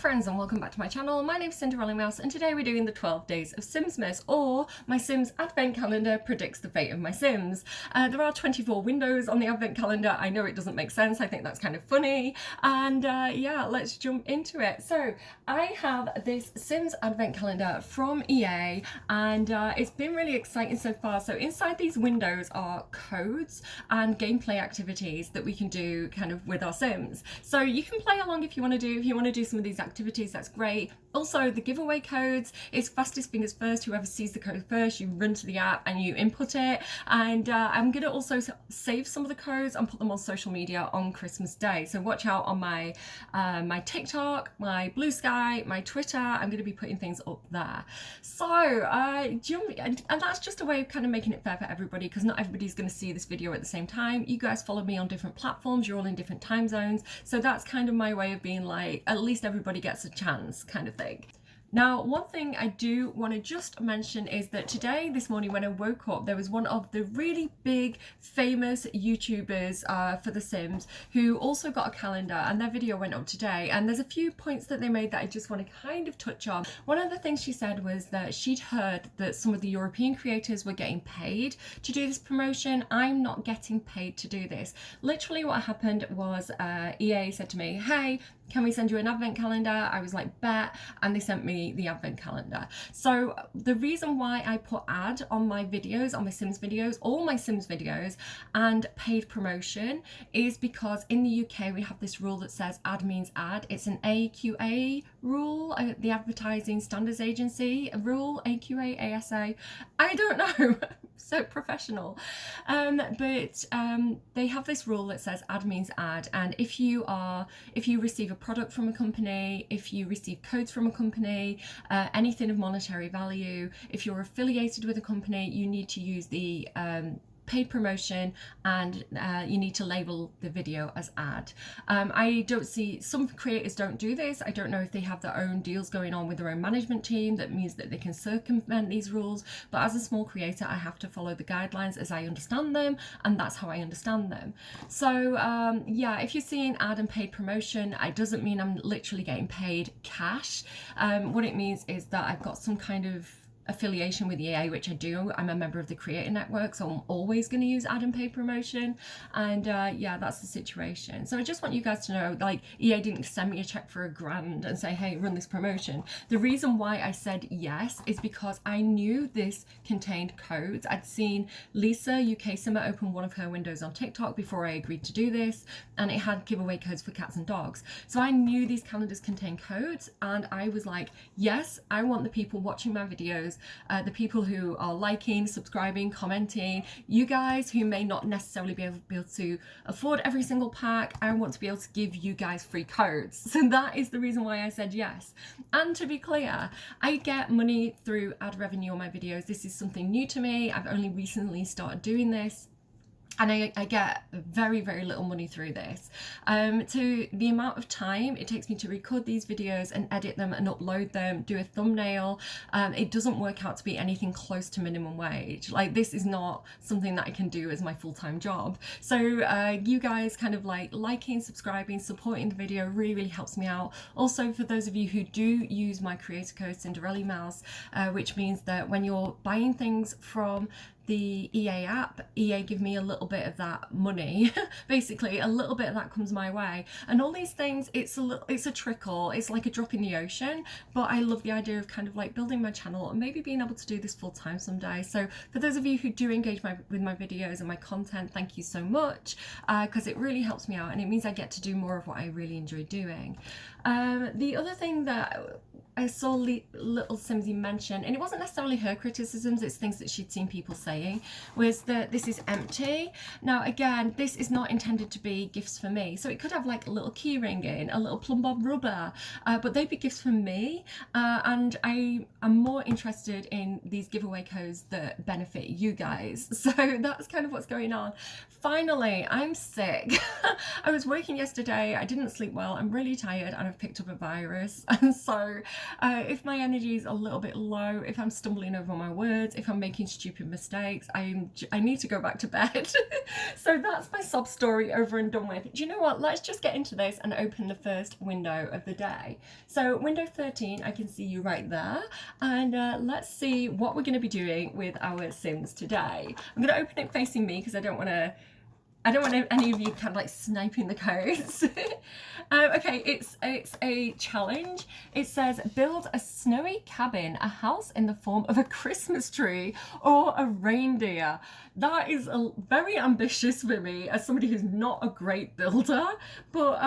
friends and welcome back to my channel. My name's Cinderellimouse and today we're doing the 12 days of Simsmas, or my Sims advent calendar predicts the fate of my Sims. There are 24 windows on the advent calendar. I know it doesn't make sense. I think that's kind of funny. And yeah, let's jump into it. So I have this Sims advent calendar from EA and it's been really exciting so far. So inside these windows are codes and gameplay activities that we can do kind of with our Sims. So you can play along if you want to do some of these activities, that's great. Also, the giveaway codes is fastest fingers first. Whoever sees the code first, you run to the app and you input it. And I'm going to also save some of the codes and put them on social media on Christmas Day. So watch out on my my TikTok, my Blue Sky, my Twitter. I'm going to be putting things up there. So and that's just a way of kind of making it fair for everybody, because not everybody's going to see this video at the same time. You guys follow me on different platforms. You're all in different time zones. So that's kind of my way of being like, at least everybody gets a chance kind of thing. Now, one thing I do want to just mention is that today, this morning when I woke up, there was one of the really big famous YouTubers for The Sims who also got a calendar, and their video went up today. And there's a few points that they made that I just want to kind of touch on. One of the things she said was that she'd heard that some of the European creators were getting paid to do this promotion. I'm not getting paid to do this. Literally what happened was EA said to me, hey, can we send you an advent calendar? I was like, bet. And they sent me the advent calendar. So the reason why I put ad on my videos, on my Sims videos, all my Sims videos, and paid promotion is because in the UK we have this rule that says ad means ad. It's an AQA rule, the Advertising Standards Agency rule, AQA, ASA. I don't know. So professional. But they have this rule that says ad means ad, and if you receive a product from a company, if you receive codes from a company, anything of monetary value, if you're affiliated with a company, you need to use the paid promotion, and you need to label the video as ad. I don't see, some creators don't do this. I don't know if they have their own deals going on with their own management team that means that they can circumvent these rules, but as a small creator I have to follow the guidelines as I understand them, and that's how I understand them. So yeah, if you're seeing ad and paid promotion, it doesn't mean I'm literally getting paid cash. What it means is that I've got some kind of affiliation with EA, which I do. I'm a member of the Creator Network, so I'm always going to use ad and paid promotion, and yeah, that's the situation. So I just want you guys to know, like, EA didn't send me a check for $1,000 and say, hey, run this promotion. The reason why I said yes is because I knew this contained codes. I'd seen Lisa, UK Simmer, open one of her windows on TikTok before I agreed to do this, and it had giveaway codes for cats and dogs. So I knew these calendars contain codes, and I was like, yes, I want the people watching my videos, the people who are liking, subscribing, commenting, you guys who may not necessarily be able to afford every single pack, I want to be able to give you guys free codes. So that is the reason why I said yes. And to be clear, I get money through ad revenue on my videos. This is something new to me. I've only recently started doing this. And I get very, very little money through this. To the amount of time it takes me to record these videos and edit them and upload them, do a thumbnail, it doesn't work out to be anything close to minimum wage. Like, this is not something that I can do as my full-time job. So you guys kind of like liking, subscribing, supporting the video really, really helps me out. Also, for those of you who do use my creator code Cinderellimouse, which means that when you're buying things from the EA app, EA give me a little bit of that money. Basically, a little bit of that comes my way. And all these things, it's a trickle. It's like a drop in the ocean. But I love the idea of kind of like building my channel and maybe being able to do this full time someday. So for those of you who do engage with my videos and my content, thank you so much, because it really helps me out and it means I get to do more of what I really enjoy doing. The other thing that I saw little Simsy mention, and it wasn't necessarily her criticisms, it's things that she'd seen people saying, was that this is empty. Now again, this is not intended to be gifts for me, so it could have like a little key ring in, a little plumb bob rubber, but they'd be gifts for me, and I am more interested in these giveaway codes that benefit you guys. So that's kind of what's going on. Finally, I'm sick. I was working yesterday, I didn't sleep well, I'm really tired, and I've picked up a virus, and so If my energy is a little bit low, if I'm stumbling over my words, if I'm making stupid mistakes, I need to go back to bed. So that's my sob story over and done with. Do you know what? Let's just get into this and open the first window of the day. So window 13, I can see you right there. And let's see what we're going to be doing with our Sims today. I'm going to open it facing me because I don't want any of you kind of like sniping the codes. Okay, it's a challenge. It says build a snowy cabin, a house in the form of a Christmas tree or a reindeer. That is very ambitious for me as somebody who's not a great builder, but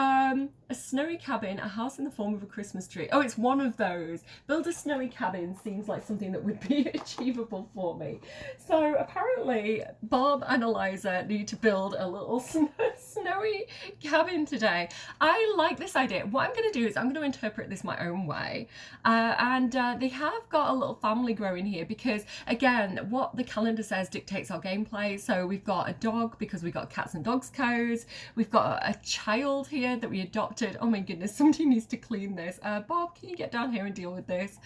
a snowy cabin, a house in the form of a Christmas tree. Oh, it's one of those. Build a snowy cabin seems like something that would be achievable for me. So apparently Bob and Eliza need to build a little snowy cabin today. I like this idea. What I'm going to do is I'm going to interpret this my own way. And they have got a little family growing here because, again, what the calendar says dictates our gameplay. So we've got a dog because we've got cats and dogs codes. We've got a child here that we adopted. Oh my goodness, somebody needs to clean this. Bob, can you get down here and deal with this?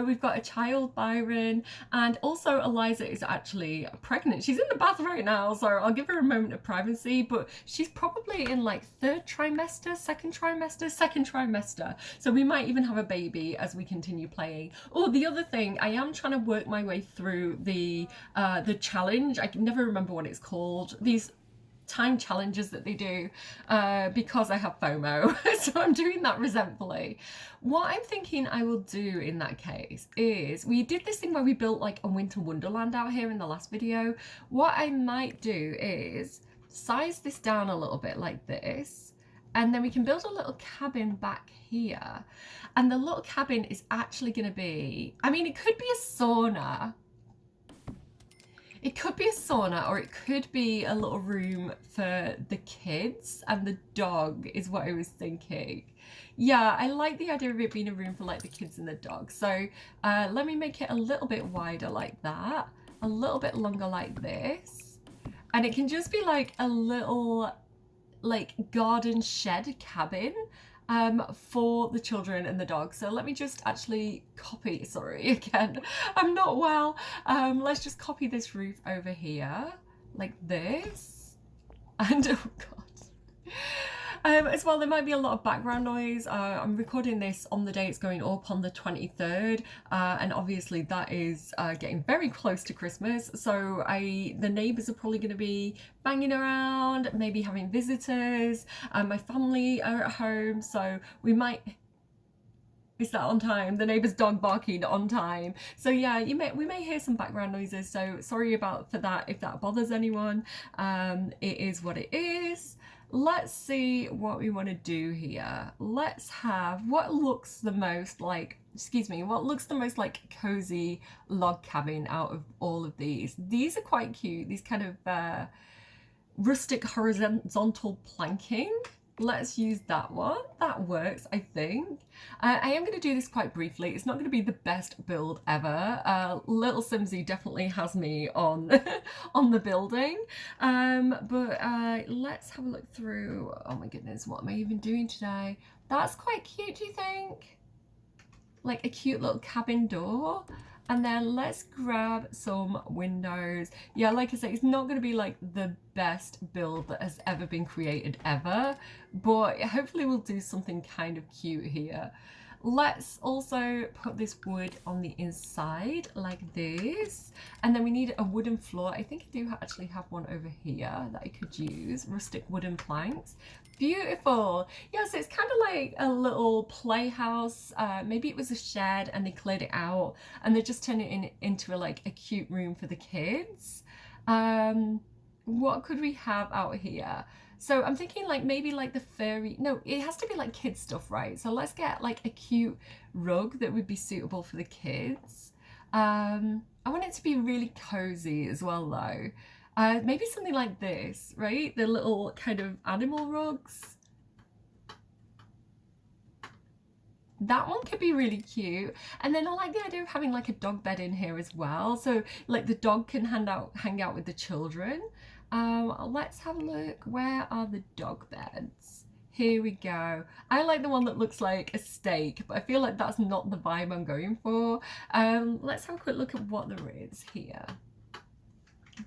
We've got a child, Byron, and also Eliza is actually pregnant. She's in the bath right now, so I'll give her a moment of privacy, but she's probably in like second trimester. So we might even have a baby as we continue playing. Oh, the other thing, I am trying to work my way through the challenge. I can never remember what it's called. These time challenges that they do because I have FOMO. So I'm doing that resentfully. What I'm thinking I will do in that case is, we did this thing where we built like a winter wonderland out here in the last video. What I might do is size this down a little bit like this, and then we can build a little cabin back here. And the little cabin is actually going to be, I mean, it could be a sauna. It could be a sauna, or it could be a little room for the kids and the dog is what I was thinking. Yeah, I like the idea of it being a room for like the kids and the dog. So let me make it a little bit wider like that, a little bit longer like this. And it can just be like a little like garden shed cabin for the children and the dog. So let me just actually copy, sorry, again, I'm not well. Let's just copy this roof over here like this. And oh God. As well, there might be a lot of background noise. I'm recording this on the day it's going up on the 23rd, and obviously that is getting very close to Christmas, so the neighbours are probably going to be banging around, maybe having visitors. My family are at home, so we might... Is that on time? The neighbour's dog barking on time. So yeah, we may hear some background noises, so sorry for that if that bothers anyone. It is what it is. Let's see what we want to do here. Let's have what looks the most like, what looks the most like cozy log cabin out of all of these. These are quite cute. These kind of rustic horizontal planking. Let's use that one. That works, I think. I am going to do this quite briefly. It's not going to be the best build ever. Little Simsy definitely has me on on the building. But let's have a look through. Oh my goodness, what am I even doing today? That's quite cute, do you think? Like a cute little cabin door. And then let's grab some windows. Yeah, like I say, it's not going to be like the best build that has ever been created ever, but hopefully we'll do something kind of cute here. Let's also put this wood on the inside like this, and then we need a wooden floor. I think I do actually have one over here that I could use, rustic wooden planks. Beautiful. Yeah, so it's kind of like a little playhouse. Maybe it was a shed and they cleared it out and they just turned it into like a cute room for the kids. What could we have out here? So I'm thinking like maybe like the fairy, no, it has to be like kid stuff, right? So let's get like a cute rug that would be suitable for the kids. I want it to be really cozy as well though. Maybe something like this, right? The little kind of animal rugs. That one could be really cute. And then I like the idea of having like a dog bed in here as well. So like the dog can hang out with the children. Let's have a look. Where are the dog beds? Here we go. I like the one that looks like a steak, but I feel like that's not the vibe I'm going for. Let's have a quick look at what there is here.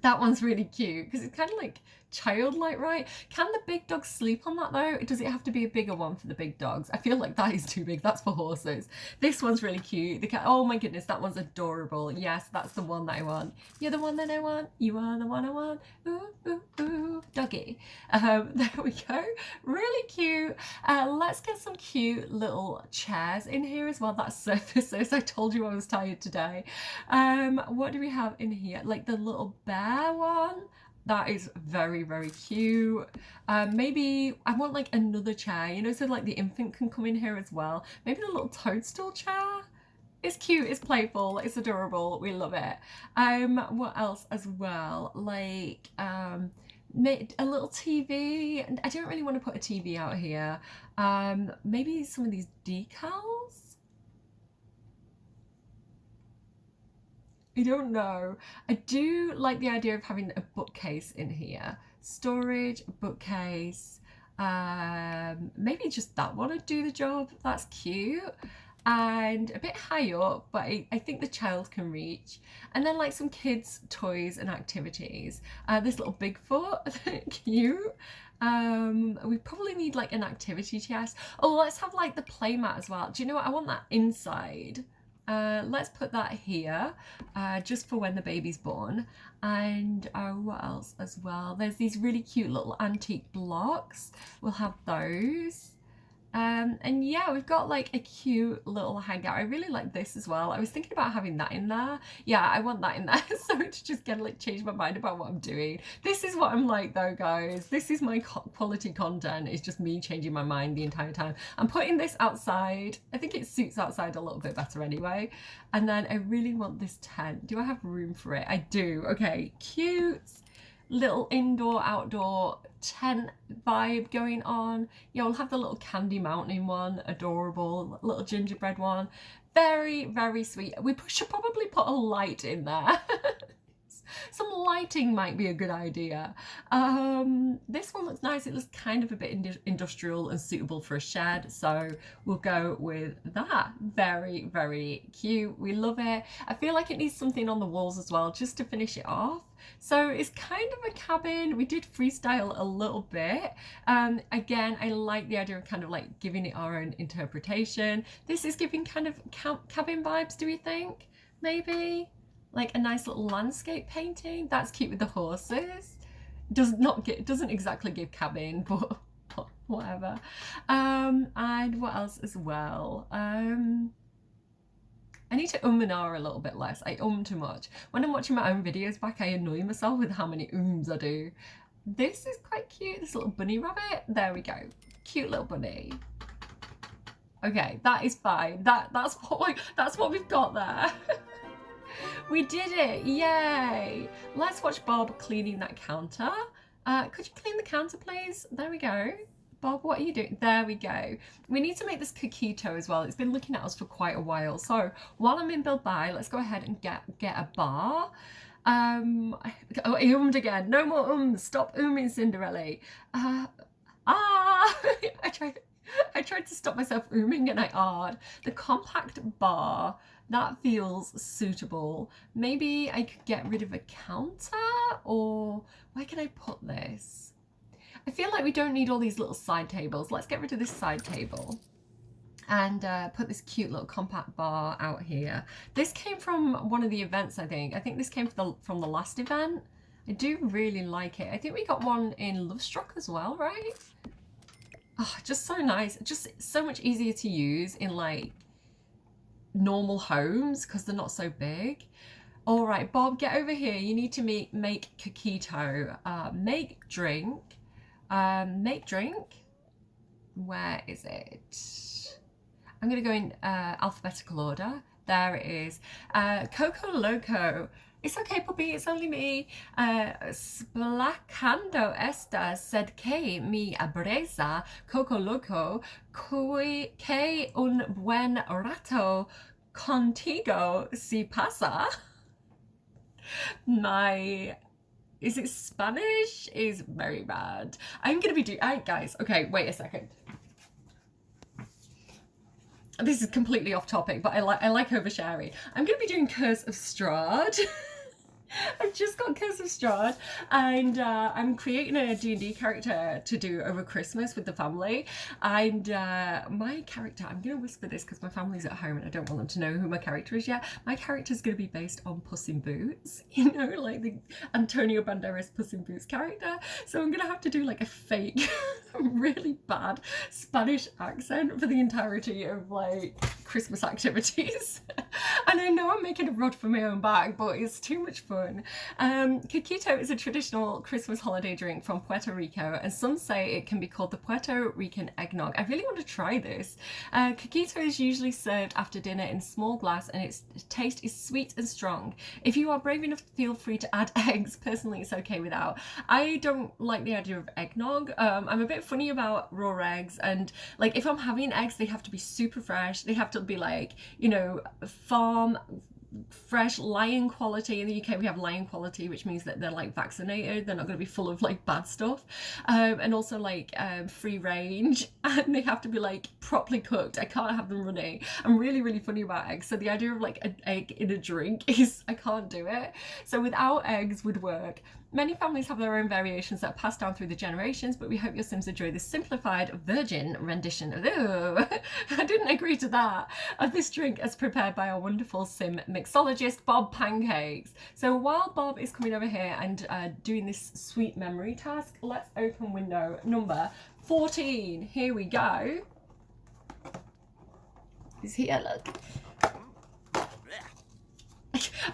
That one's really cute because it's kind of like childlike, right? Can the big dogs sleep on that though? Does it have to be a bigger one for the big dogs? I feel like that is too big. That's for horses. This one's really cute. Oh my goodness, that one's adorable. Yes, that's the one that I want. You're the one that I want. You are the one I want. Ooh, ooh, ooh. Doggy. There we go. Really cute. Let's get some cute little chairs in here as well. That's surfaces. I told you I was tired today. What do we have in here? Like the little bear one. That is very, very cute. Maybe I want like another chair, you know, so like the infant can come in here as well. Maybe the little toadstool chair. It's cute, it's playful, it's adorable, we love it. What else as well? Like a little TV. I don't really want to put a TV out here. Maybe some of these decals. I don't know. I do like the idea of having a bookcase in here. Storage, bookcase. Maybe just that one would do the job. That's cute. And a bit high up, but I think the child can reach. And then like some kids' toys and activities. This little Bigfoot, cute. We probably need like an activity chest. Oh, let's have like the playmat as well. Do you know what? I want that inside. Let's put that here, just for when the baby's born. And what else as well? There's these really cute little antique blocks. We'll have those. And yeah, we've got like a cute little hangout. I really like this as well. I was thinking about having that in there. Yeah, I want that in there. So to just get like change my mind about what I'm doing. This is what I'm like though, guys. This is my quality content. It's just me changing my mind the entire time. I'm putting this outside. I think it suits outside a little bit better anyway. And then I really want this tent. Do I have room for it? I do. Okay, cute. Little indoor outdoor tent vibe going on. Yeah, we'll have the little candy mountain one, adorable, little gingerbread one, very, very sweet. We should probably put a light in there. Some lighting might be a good idea. This one looks nice. It looks kind of a bit industrial and suitable for a shed, so we'll go with that. Very, very cute. We love it. I feel like it needs something on the walls as well, just to finish it off. So it's kind of a cabin. We did freestyle a little bit. Again, I like the idea of kind of like giving it our own interpretation. This is giving kind of cabin vibes, do we think? Maybe? Like a nice little landscape painting. That's cute with the horses. Doesn't exactly give cabin, but whatever. And what else as well? I need to and ah a little bit less. I too much. When I'm watching my own videos back, I annoy myself with how many ums I do. This is quite cute. This little bunny rabbit. There we go. Cute little bunny. Okay, that is fine. That's what we've got there. We did it, yay! Let's watch Bob cleaning that counter. Could you clean the counter, please? There we go. Bob, what are you doing? There we go. We need to make this coquito as well. It's been looking at us for quite a while. So while I'm in Build Buy, let's go ahead and get a bar. Oh, I ummed again. No more ums. Stop umming, Cinderella. I tried to stop myself umming and I ahed. The compact bar. That feels suitable. Maybe I could get rid of a counter, or where can I put this? I feel like we don't need all these little side tables. Let's get rid of this side table and put this cute little compact bar out here. This came from one of the events, I think. I think this came from the last event. I do really like it. I think we got one in Lovestruck as well, right? Oh, just so nice. Just so much easier to use in like normal homes because they're not so big. All right, Bob, get over here. You need to make coquito. Make drink. Make drink. Where is it? I'm gonna go in alphabetical order. There it is. Coco Loco. It's okay, puppy, it's only me. Splacando esta sed que mi abreza Coco Loco que un buen rato contigo si pasa. My is it Spanish? Is very bad. I'm gonna be doing, guys, okay, wait a second. This is completely off topic, but I like oversharing. I'm gonna be doing Curse of Strahd. I've just got Curse of Strahd, and I'm creating a D&D character to do over Christmas with the family. And my character, I'm going to whisper this because my family's at home and I don't want them to know who my character is yet. My character is going to be based on Puss in Boots, you know, like the Antonio Banderas Puss in Boots character. So I'm going to have to do like a fake, really bad Spanish accent for the entirety of like Christmas activities. And I know I'm making a rod for my own back, but it's too much fun. Coquito is a traditional Christmas holiday drink from Puerto Rico, and some say it can be called the Puerto Rican eggnog. I really want to try this. Coquito is usually served after dinner in small glass, and its taste is sweet and strong. If you are brave enough, feel free to add eggs. Personally, it's okay without. I don't like the idea of eggnog. I'm a bit funny about raw eggs, and like if I'm having eggs, they have to be super fresh. They have to be like, you know, farm fresh lion quality. In the UK we have lion quality, which means that they're like vaccinated, they're not going to be full of like bad stuff, and also like free range, and they have to be like properly cooked. I can't have them runny. I'm really funny about eggs, so the idea of like an egg in a drink is, I can't do it. So without eggs would work. Many families have their own variations that are passed down through the generations, but we hope your Sims enjoy this simplified virgin rendition of, I didn't agree to that, of this drink as prepared by our wonderful Sim mixologist, Bob Pancakes. So while Bob is coming over here and doing this sweet memory task, let's open window number 14. Here we go. He's here, look.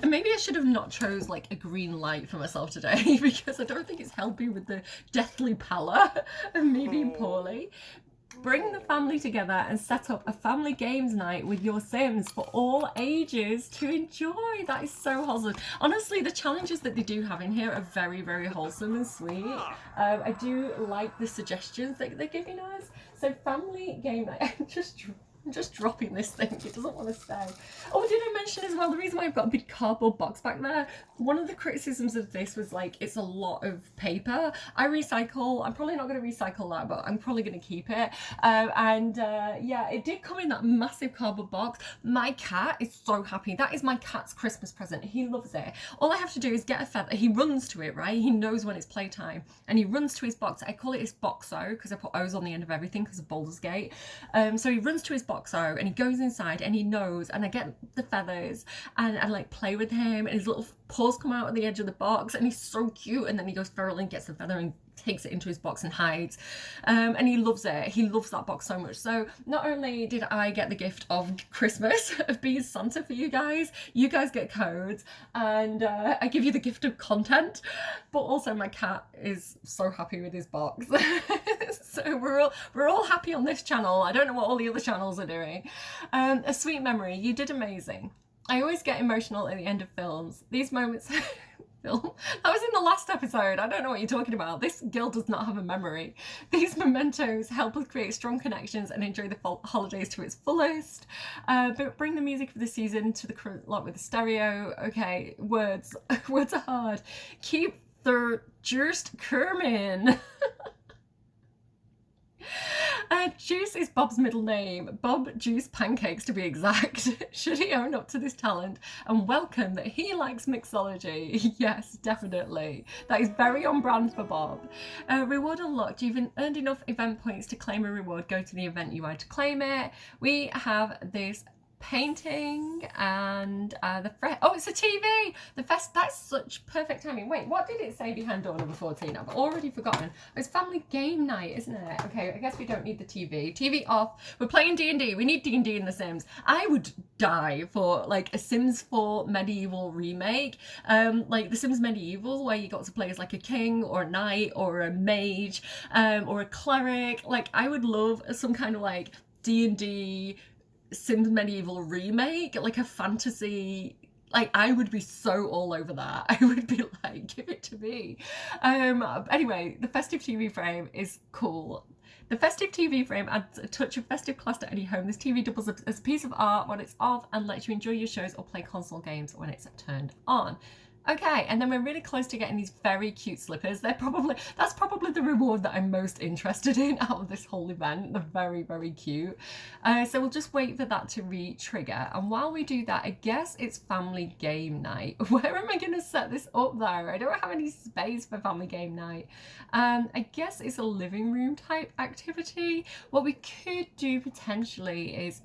Maybe I should have not chose like a green light for myself today because I don't think it's helping with the deathly pallor of me being poorly. Bring the family together and set up a family games night with your Sims for all ages to enjoy. That is so wholesome. Honestly, the challenges that they do have in here are very wholesome and sweet. I do like the suggestions that they're giving us. So family game night, I'm just dropping this thing, it doesn't want to stay. Oh, did I mention as well, the reason why I've got a big cardboard box back there, one of the criticisms of this was like, it's a lot of paper. I recycle, I'm probably not going to recycle that, but I'm probably going to keep it. Yeah, it did come in that massive cardboard box. My cat is so happy. That is my cat's Christmas present. He loves it. All I have to do is get a feather. He runs to it, right? He knows when it's playtime, and he runs to his box. I call it his boxo because I put O's on the end of everything because of Baldur's Gate. So he runs to his boxo and he goes inside and he knows, and I get the feathers and I like play with him, and his little paws come out at the edge of the box and he's so cute, and then he goes feral and gets the feather and takes it into his box and hides, and he loves it. He loves that box so much. So not only did I get the gift of Christmas of being Santa for you guys get codes, and I give you the gift of content, but also my cat is so happy with his box. So we're all happy on this channel. I don't know what all the other channels are doing. A sweet memory. You did amazing. I always get emotional at the end of films. These moments that was in the last episode. I don't know what you're talking about. This girl does not have a memory. These mementos help us create strong connections and enjoy the holidays to its fullest. But bring the music of the season to the current lot with the stereo. Okay, words are hard. Keep the just Kermin. Juice is Bob's middle name. Bob Juice Pancakes, to be exact. Should he own up to this talent and welcome that he likes mixology? Yes, definitely. That is very on brand for Bob. Reward unlocked. You've earned enough event points to claim a reward. Go to the event UI to claim it. We have this painting and it's a TV. That's such perfect timing. Wait, what did it say behind door number 14? I've already forgotten. It's family game night, isn't it? Okay, I guess we don't need the TV off. We're playing D&D. We need D&D in The Sims. I would die for like a Sims 4 medieval remake, like The Sims Medieval, where you got to play as like a king or a knight or a mage, or a cleric. Like I would love some kind of like D&D Sims Medieval remake, like a fantasy. Like I would be so all over that. I would be like, give it to me. Anyway, the festive TV frame is cool. The festive TV frame adds a touch of festive class to any home. This TV doubles as a piece of art when it's off and lets you enjoy your shows or play console games when it's turned on. Okay, and then we're really close to getting these very cute slippers. That's probably the reward that I'm most interested in out of this whole event. They're very, very cute. So we'll just wait for that to re-trigger. And while we do that, I guess it's family game night. Where am I going to set this up though? I don't have any space for family game night. I guess it's a living room type activity. What we could do potentially is,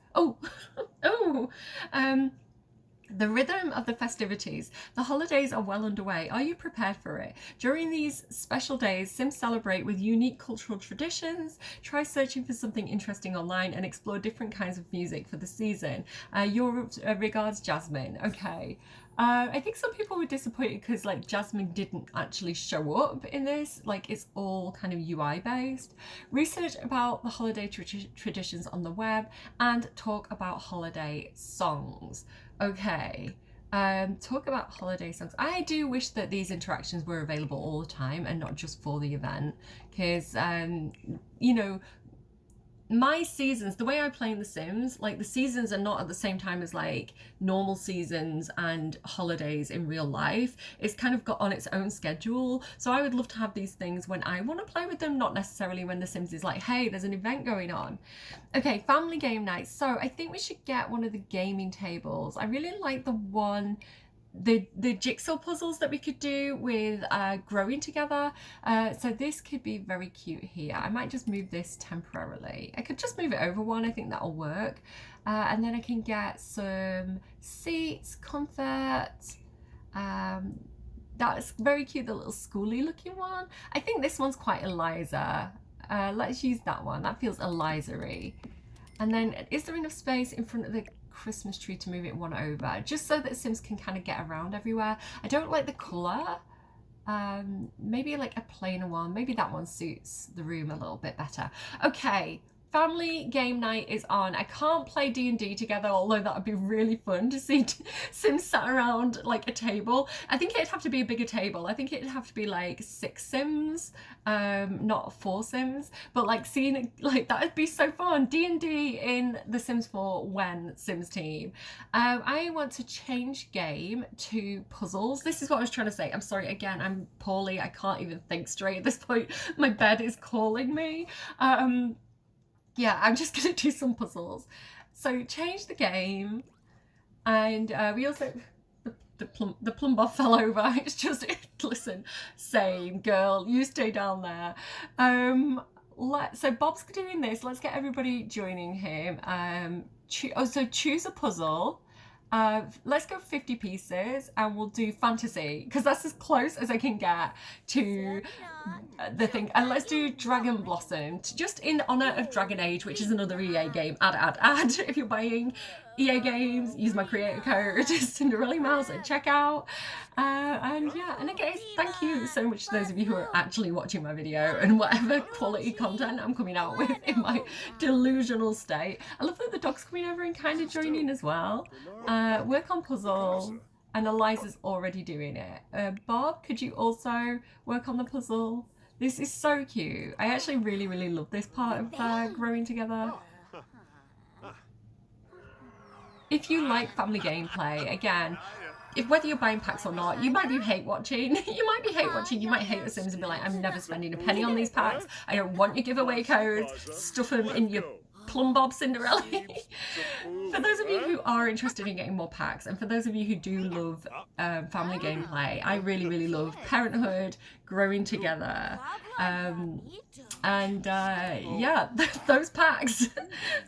the rhythm of the festivities. The holidays are well underway. Are you prepared for it? During these special days, Sims celebrate with unique cultural traditions. Try searching for something interesting online and explore different kinds of music for the season. Your regards, Jasmine. Okay. I think some people were disappointed because like Jasmine didn't actually show up in this. Like it's all kind of UI based. Research about the holiday traditions on the web and talk about holiday songs. Okay. Talk about holiday songs. I do wish that these interactions were available all the time and not just for the event, because you know, my seasons, the way I play in The Sims, like the seasons are not at the same time as like normal seasons and holidays in real life. It's kind of got on its own schedule. So I would love to have these things when I want to play with them, not necessarily when The Sims is like, hey, there's an event going on. Okay, family game night. So I think we should get one of the gaming tables. I really like the one, the jigsaw puzzles that we could do with growing together. So this could be very cute here. I might just move this temporarily. I could just move it over one. I think that'll work. And then I can get some seats, comfort. That's very cute, the little schooly looking one. I think this one's quite Eliza. Let's use that one. That feels Eliza-y. And then is there enough space in front of the Christmas tree to move it one over, just so that Sims can kind of get around everywhere? I don't like the colour. Maybe like a plainer one. Maybe that one suits the room a little bit better. Okay, family game night is on. I can't play D&D together, although that would be really fun to see Sims sat around like a table. I think it'd have to be a bigger table. I think it'd have to be like 6 Sims, not 4 Sims, but like seeing like that would be so fun. D&D in The Sims 4 when Sims team. I want to change game to puzzles. This is what I was trying to say. I'm sorry, again, I'm poorly. I can't even think straight at this point. My bed is calling me. Yeah, I'm just gonna do some puzzles. So change the game, and we also the plumb bob fell over. It's just listen, same girl, you stay down there. So Bob's doing this. Let's get everybody joining him. So choose a puzzle. Let's go 50 pieces and we'll do fantasy because that's as close as I can get to the thing. And let's do Dragon Blossom, just in honor of Dragon Age, which is another EA game. Add. If you're buying EA games, use my creator code Cinderellimouse at checkout. And yeah, and again, thank you so much to those of you who are actually watching my video and whatever quality content I'm coming out with in my delusional state. I love that the dog's coming over and kind of joining as well. Work on puzzle, and Eliza's already doing it. Bob, could you also work on the puzzle? This is so cute. I actually really love this part of growing together. If you like family gameplay, again, whether you're buying packs or not, you might be hate watching. You might hate The Sims and be like, I'm never spending a penny on these packs. I don't want your giveaway codes. Stuff them in your plumb bob Cinderella. For those of you who are interested in getting more packs, and for those of you who do love family gameplay, I really love Parenthood, growing together, and yeah, those packs.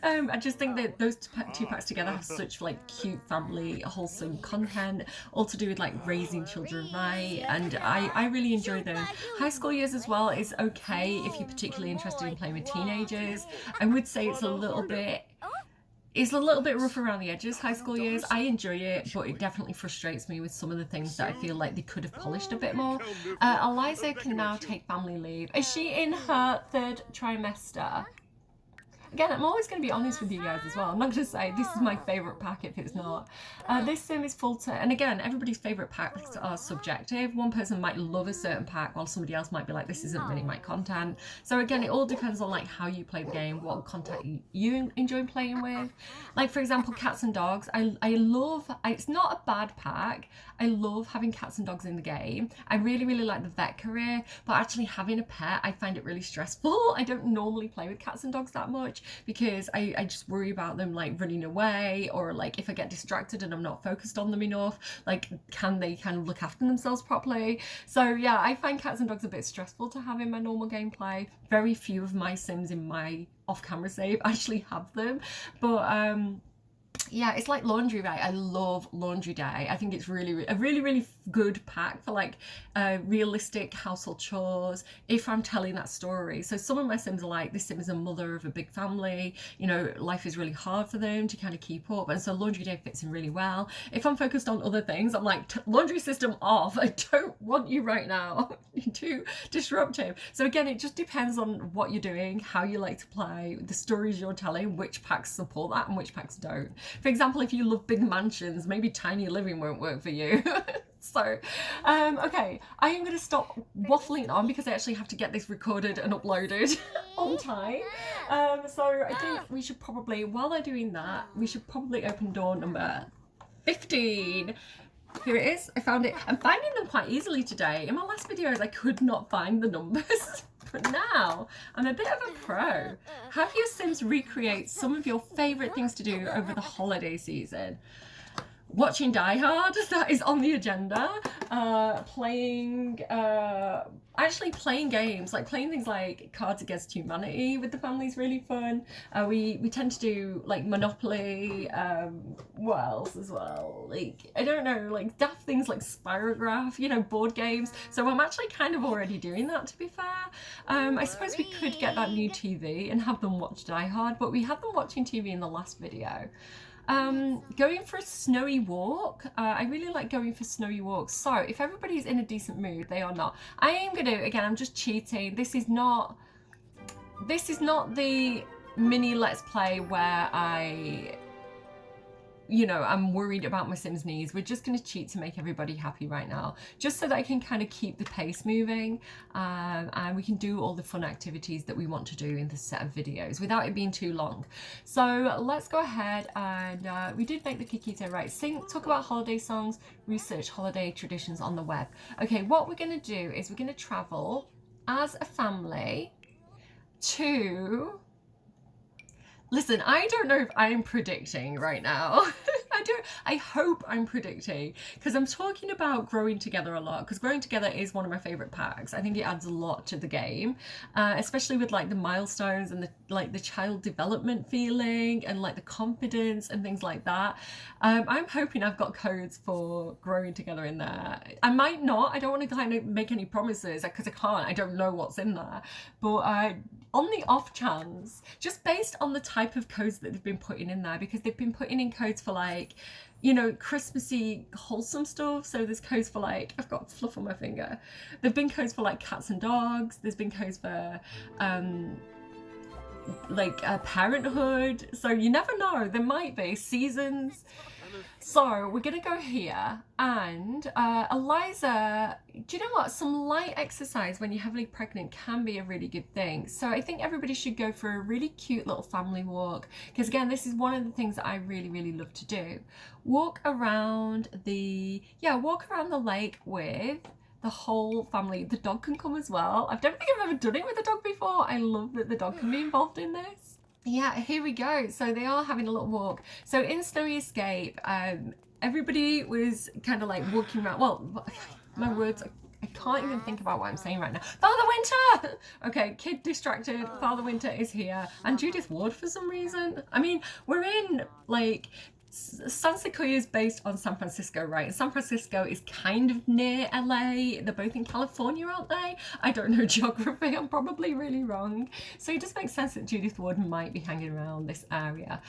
I just think that those 2 packs together have such like cute family wholesome content, all to do with like raising children right, and I really enjoy them. High school years as well is okay if you're particularly interested in playing with teenagers. I would say it's a little bit rough around the edges, high school years. I enjoy it, but it definitely frustrates me with some of the things that I feel like they could have polished a bit more. Eliza can now take family leave. Is she in her 3rd trimester? again, I'm always going to be honest with you guys as well. I'm not going to say this is my favourite pack if it's not. This sim is full to, and again, everybody's favourite packs are subjective. One person might love a certain pack while somebody else might be like, this isn't really my content. So again, it all depends on like how you play the game, what content you enjoy playing with. Like for example, cats and dogs. I love, it's not a bad pack. I love having cats and dogs in the game. I really, really like the vet career, but actually having a pet, I find it really stressful. I don't normally play with cats and dogs that much because I just worry about them like running away, or like if I get distracted and I'm not focused on them enough, like can they kind of look after themselves properly? So yeah, I find cats and dogs a bit stressful to have in my normal gameplay. Very few of my sims in my off-camera save actually have them, but yeah, it's like laundry day. I love laundry day. I think it's really good pack for like realistic household chores if I'm telling that story. So some of my sims are like, this sim is a mother of a big family, you know, life is really hard for them to kind of keep up, and so laundry day fits in really well. If I'm focused on other things, I'm like, laundry system off, I don't want you right now. You're too disruptive. So again, it just depends on what you're doing, how you like to play, the stories you're telling, which packs support that and which packs don't. For example, if you love big mansions, maybe tiny living won't work for you. So, okay, I am going to stop waffling on because I actually have to get this recorded and uploaded on time. So I think we should probably, while they're doing that, we should probably open door number 15. Here it is. I found it. I'm finding them quite easily today. In my last videos, I could not find the numbers. But now, I'm a bit of a pro. Have your sims recreate some of your favourite things to do over the holiday season. Watching Die Hard, that is on the agenda. Actually playing games, like playing things like Cards Against Humanity with the family is really fun. We tend to do like Monopoly, what else as well? Like, I don't know, like daft things like Spirograph, you know, board games. So I'm actually kind of already doing that, to be fair. I suppose we could get that new TV and have them watch Die Hard, but we had them watching TV in the last video. Going for a snowy walk. I really like going for snowy walks. So if everybody's in a decent mood, they are not. I am gonna, again, I'm just cheating. This is not the mini let's play where I, you know, I'm worried about my Sims needs. We're just going to cheat to make everybody happy right now, just so that I can kind of keep the pace moving, and we can do all the fun activities that we want to do in this set of videos without it being too long. So let's go ahead and we did make the Kikito right. Talk about holiday songs, research holiday traditions on the web. Okay, what we're going to do is we're going to travel as a family to... Listen, I don't know if I'm predicting right now. I hope I'm predicting, because I'm talking about growing together a lot, because growing together is one of my favorite packs. I think it adds a lot to the game, especially with like the milestones and the child development feeling and like the confidence and things like that. I'm hoping I've got codes for growing together in there. I might not. I don't want to kind of make any promises because I can't. I don't know what's in there, but on the off chance, just based on the type of codes that they've been putting in there, because they've been putting in codes for like, you know, Christmassy wholesome stuff. So there's codes for like, I've got fluff on my finger. There've been codes for like cats and dogs. There's been codes for like parenthood. So you never know, there might be seasons. So we're gonna go here, and Eliza, do you know what, some light exercise when you're heavily pregnant can be a really good thing. So I think everybody should go for a really cute little family walk, because again, this is one of the things that I really love to do. Walk around the lake with the whole family. The dog can come as well. I don't think I've ever done it with a dog before. I love that the dog can be involved in this. Yeah, here we go. So they are having a little walk. So in Snowy Escape, everybody was kind of like walking around. Well, my words, I can't even think about what I'm saying right now. Father Winter! Okay, kid distracted. Father Winter is here. And Judith Ward for some reason. I mean, we're in like... San Sequoia is based on San Francisco, right? And San Francisco is kind of near LA. They're both in California, aren't they? I don't know geography. I'm probably really wrong. So it just makes sense that Judith Wood might be hanging around this area.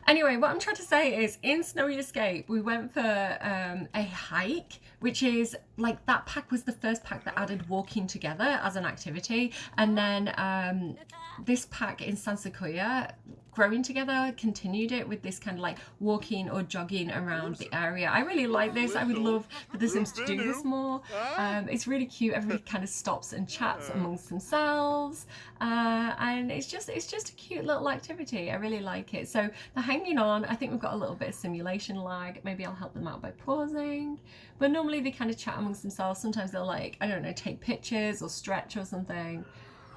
Anyway, what I'm trying to say is in Snowy Escape, we went for a hike, which is like that pack was the first pack that added walking together as an activity. And then this pack in San Sequoia, growing together, continued it with this kind of like walking or jogging around the area. I really like this. I would love for the Sims to do this more. It's really cute. Everybody kind of stops and chats amongst themselves, and it's just a cute little activity. I really like it. So they're hanging on. I think we've got a little bit of simulation lag. Maybe I'll help them out by pausing. But normally they kind of chat amongst themselves. Sometimes they'll, like, I don't know, take pictures or stretch or something.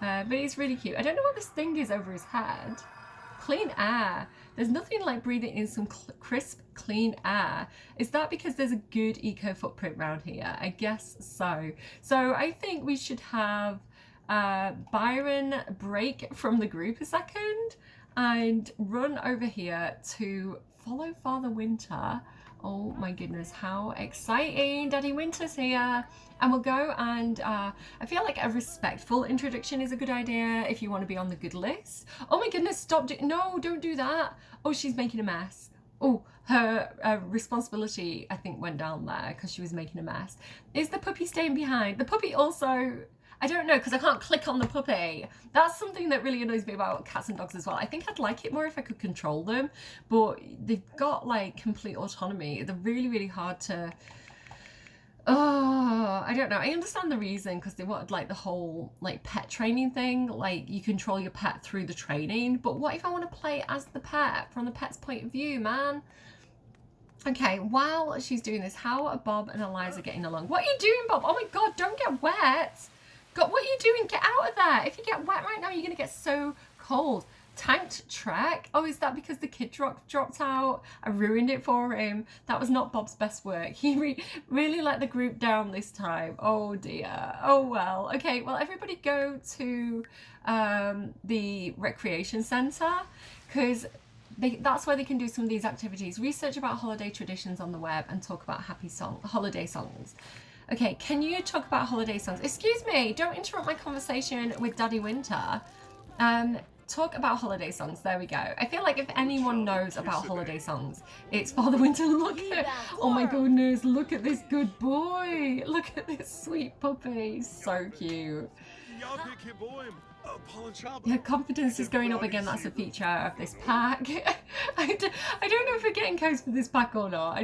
But it's really cute. I don't know what this thing is over his head. Clean air. There's nothing like breathing in some crisp, clean air. Is that because there's a good eco footprint around here? I guess so. So I think we should have Byron break from the group a second and run over here to follow Father Winter. Oh my goodness, how exciting. Daddy Winter's here. And we'll go and I feel like a respectful introduction is a good idea if you want to be on the good list. Oh my goodness, stop. No, don't do that. Oh, she's making a mess. Oh, her responsibility, I think, went down there because she was making a mess. Is the puppy staying behind? The puppy also... I don't know, because I can't click on the puppy. That's something that really annoys me about cats and dogs as well. I think I'd like it more if I could control them, but they've got like complete autonomy. They're really, really hard to... Oh, I don't know. I understand the reason, because they wanted like the whole like pet training thing. Like you control your pet through the training, but what if I want to play as the pet from the pet's point of view, man? Okay, while she's doing this, how are Bob and Eliza getting along? What are you doing, Bob? Oh my God, don't get wet. God, what are you doing? Get out of there. If you get wet right now, you're going to get so cold. Tanked Trek. Oh, is that because the kid dropped out? I ruined it for him. That was not Bob's best work. He really let the group down this time. Oh dear. Oh well. Okay, well everybody go to the recreation centre, because that's where they can do some of these activities. Research about holiday traditions on the web and talk about holiday songs. Okay, can you talk about holiday songs? Excuse me, don't interrupt my conversation with Daddy Winter. Talk about holiday songs. There we go. I feel like if anyone knows about holiday songs, it's Father Winter. Look at, oh my goodness, look at this good boy. Look at this sweet puppy. So cute. Yeah, confidence is going up again. That's a feature of this pack. I don't know if we're getting codes for this pack or not.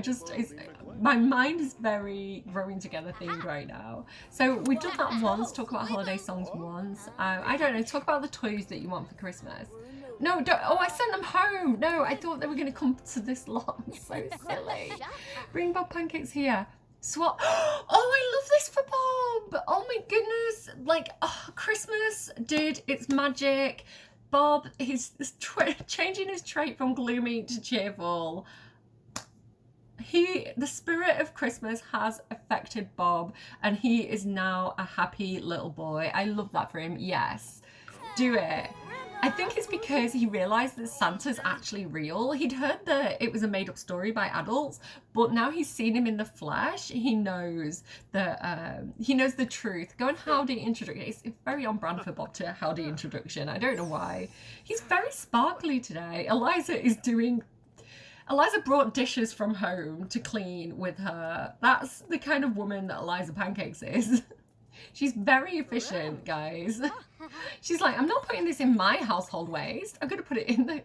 My mind is very growing together themed right now. So we've done that once, talk about holiday songs once. I don't know, talk about the toys that you want for Christmas. No, don't. Oh, I sent them home. No, I thought they were going to come to this lot. So silly. Bring Bob pancakes here. Swap. Oh, I love this for Bob. Oh my goodness. Like, oh, Christmas did its magic. Bob, he's changing his trait from gloomy to cheerful. The spirit of Christmas has affected Bob, and he is now a happy little boy. I love that for him. Yes, do it. I think it's because he realised that Santa's actually real. He'd heard that it was a made-up story by adults, but now he's seen him in the flesh. He knows the truth. Go and howdy introduction. It's very on brand for Bob to howdy introduction. I don't know why. He's very sparkly today. Eliza brought dishes from home to clean with her. That's the kind of woman that Eliza Pancakes is. She's very efficient, guys. She's like, I'm not putting this in my household waste. I'm going to put it in the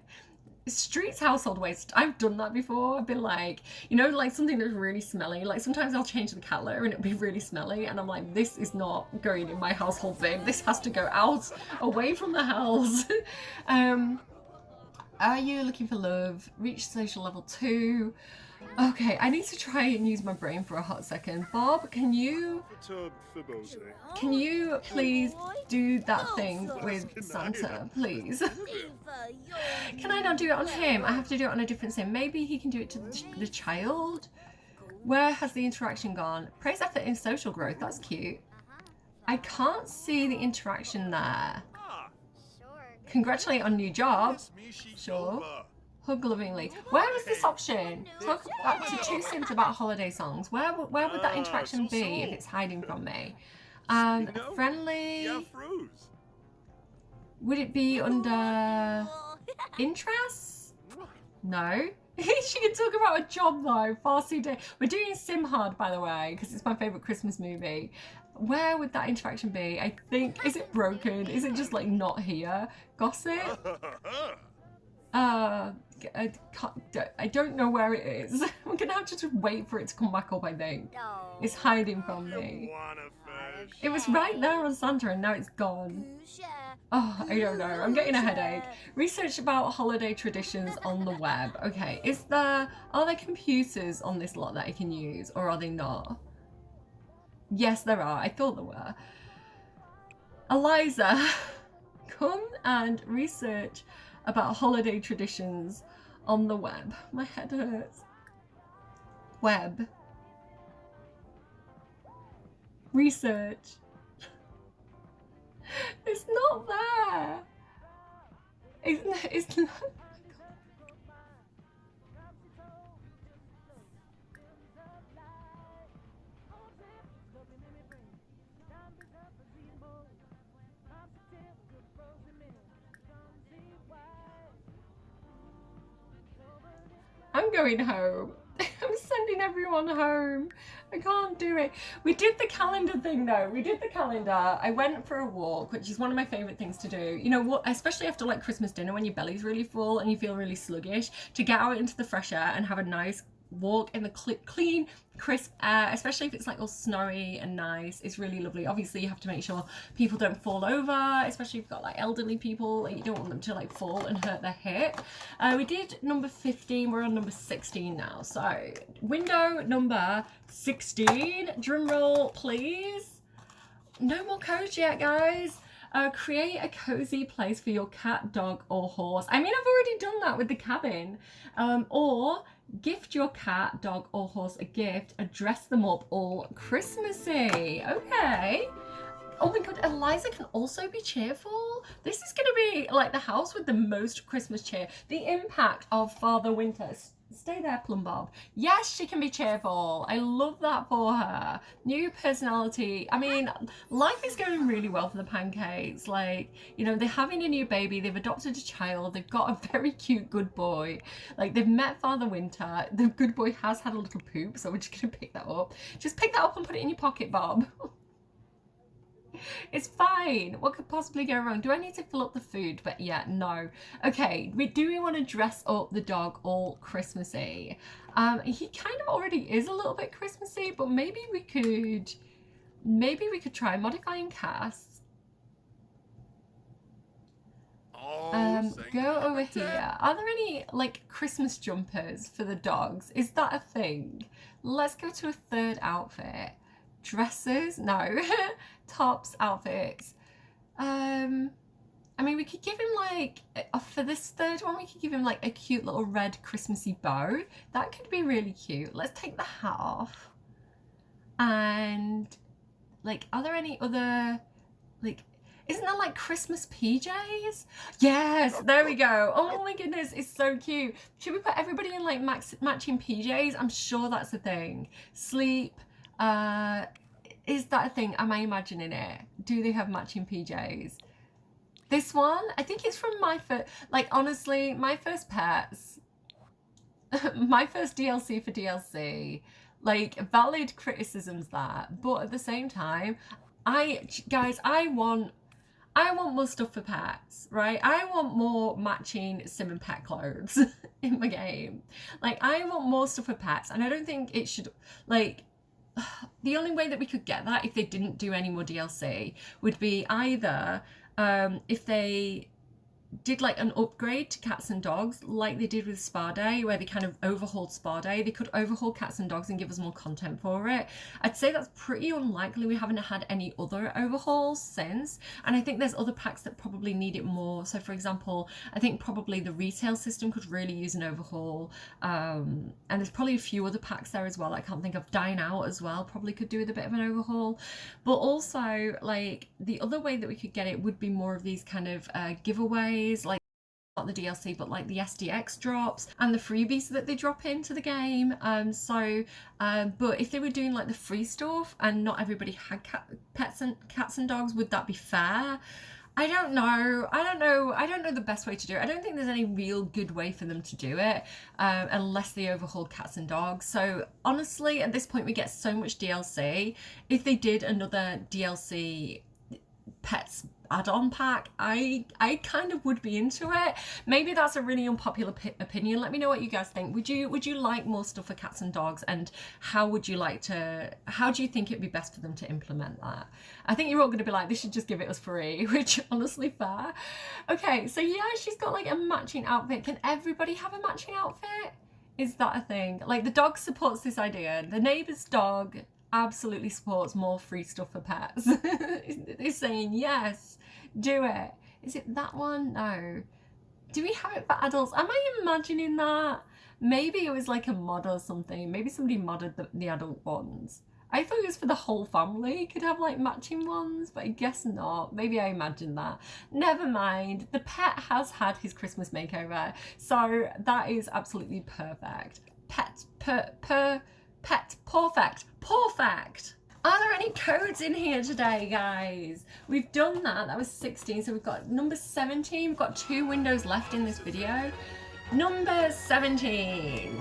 street's household waste. I've done that before. I've been like, you know, like something that's really smelly. Like sometimes I'll change the cat litter and it'll be really smelly. And I'm like, this is not going in my household bin. This has to go out, away from the house. Are you looking for love? Reach social level 2. Okay, I need to try and use my brain for a hot second. Bob, can you please do that thing with Santa, please? Can I not do it on him? I have to do it on a different sim. Maybe he can do it to the child? Where has the interaction gone? Praise effort in social growth. That's cute. I can't see the interaction there. Congratulate on new job. Sure. Hug lovingly. Where is this option? Talk to 2 Sims about holiday songs. Where would that interaction be if it's hiding from me? Friendly. Would it be under interests? No. She can talk about a job though. Far too day. We're doing Sim Hard, by the way, because it's my favourite Christmas movie. Where would that interaction be? I think, is it broken? Is it just like not here? Gossip? I don't know where it is. I'm gonna have to just wait for it to come back up, I think. It's hiding from me. It was right there on Santa and now it's gone. Oh, I don't know. I'm getting a headache. Research about holiday traditions on the web. Okay, are there computers on this lot that I can use or are they not? Yes, there are. I thought there were. Eliza, come and research about holiday traditions on the web. My head hurts. Web. Research. It's not there. It's not. I'm going home. I'm sending everyone home. I can't do it. We did the calendar thing though. We did the calendar. I went for a walk, which is one of my favourite things to do. You know what, especially after like Christmas dinner when your belly's really full and you feel really sluggish, to get out into the fresh air and have a nice walk in the clean, crisp air, especially if it's like all snowy and nice. It's really lovely. Obviously you have to make sure people don't fall over, especially if you've got like elderly people, like, you don't want them to like fall and hurt their hip. We did number 15, we're on number 16 now. So window number 16, drum roll please. No more codes yet, guys. Create a cozy place for your cat, dog or horse. I mean, I've already done that with the cabin. Or gift your cat, dog or horse a gift and dress them up all Christmassy. Okay. Oh my god, Eliza can also be cheerful. This is going to be like the house with the most Christmas cheer. The impact of Father Winter. Stay there, Plum Bob. Yes, she can be cheerful. I love that for her. New personality. I mean, life is going really well for the pancakes. Like, you know, they're having a new baby. They've adopted a child. They've got a very cute good boy. Like, they've met Father Winter. The good boy has had a little poop, so we're just going to pick that up. Just pick that up and put it in your pocket, Bob. It's fine. What could possibly go wrong? Do I need to fill up the food? But yeah, no. Okay, do we want to dress up the dog all Christmassy? He kind of already is a little bit Christmassy, but maybe we could try modifying Cass. Go over here. Are there any like Christmas jumpers for the dogs? Is that a thing? Let's go to a third outfit. Dresses? No. Tops, outfits. I mean, we could give him like, for this third one, we could give him like a cute little red Christmassy bow. That could be really cute. Let's take the hat off. And like, are there any other, like, isn't that like Christmas PJs? Yes, there we go. Oh my goodness, it's so cute. Should we put everybody in like matching PJs? I'm sure that's a thing. Sleep. Is that a thing? Am I imagining it? Do they have matching PJs? This one, I think it's from my first, like honestly, my first pets, my first DLC for DLC, like valid criticisms that, but at the same time, guys, I want more stuff for pets, right? I want more matching sim and pet clothes in my game. Like, I want more stuff for pets, and I don't think it should, like, the only way that we could get that if they didn't do any more DLC would be either if they did like an upgrade to cats and dogs like they did with Spa Day, where they kind of overhauled Spa Day. They could overhaul cats and dogs and give us more content for it. I'd say that's pretty unlikely. We haven't had any other overhauls since, and I think there's other packs that probably need it more. So for example, I think probably the retail system could really use an overhaul, and there's probably a few other packs there as well. I can't think of. Dine Out as well probably could do with a bit of an overhaul. But also, like, the other way that we could get it would be more of these kind of giveaways, like not the DLC but like the SDX drops and the freebies that they drop into the game. But if they were doing like the free stuff and not everybody had cats and dogs, would that be fair? I don't know. I don't know the best way to do it. I don't think there's any real good way for them to do it, unless they overhaul cats and dogs. So honestly, at this point, we get so much DLC. If they did another DLC pets add-on pack, I kind of would be into it. Maybe that's a really unpopular opinion. Let me know what you guys think. Would you like more stuff for cats and dogs, and how do you think it'd be best for them to implement that? I think you're all going to be like, they should just give it us free, which honestly fair. Okay, so yeah, she's got like a matching outfit. Can everybody have a matching outfit? Is that a thing? Like, the dog supports this idea. The neighbour's dog absolutely supports more free stuff for pets. They're saying yes, do it. Is it that one? No. Do we have it for adults? Am I imagining that? Maybe it was like a mod or something. Maybe somebody modded the adult ones. I thought it was for the whole family, could have like matching ones, but I guess not. Maybe I imagined that. Never mind. The pet has had his Christmas makeover, so that is absolutely perfect. Pet perfect. Are there any codes in here today, guys? We've done that. That was 16, so we've got number 17. We've got 2 windows left in this video. Number 17.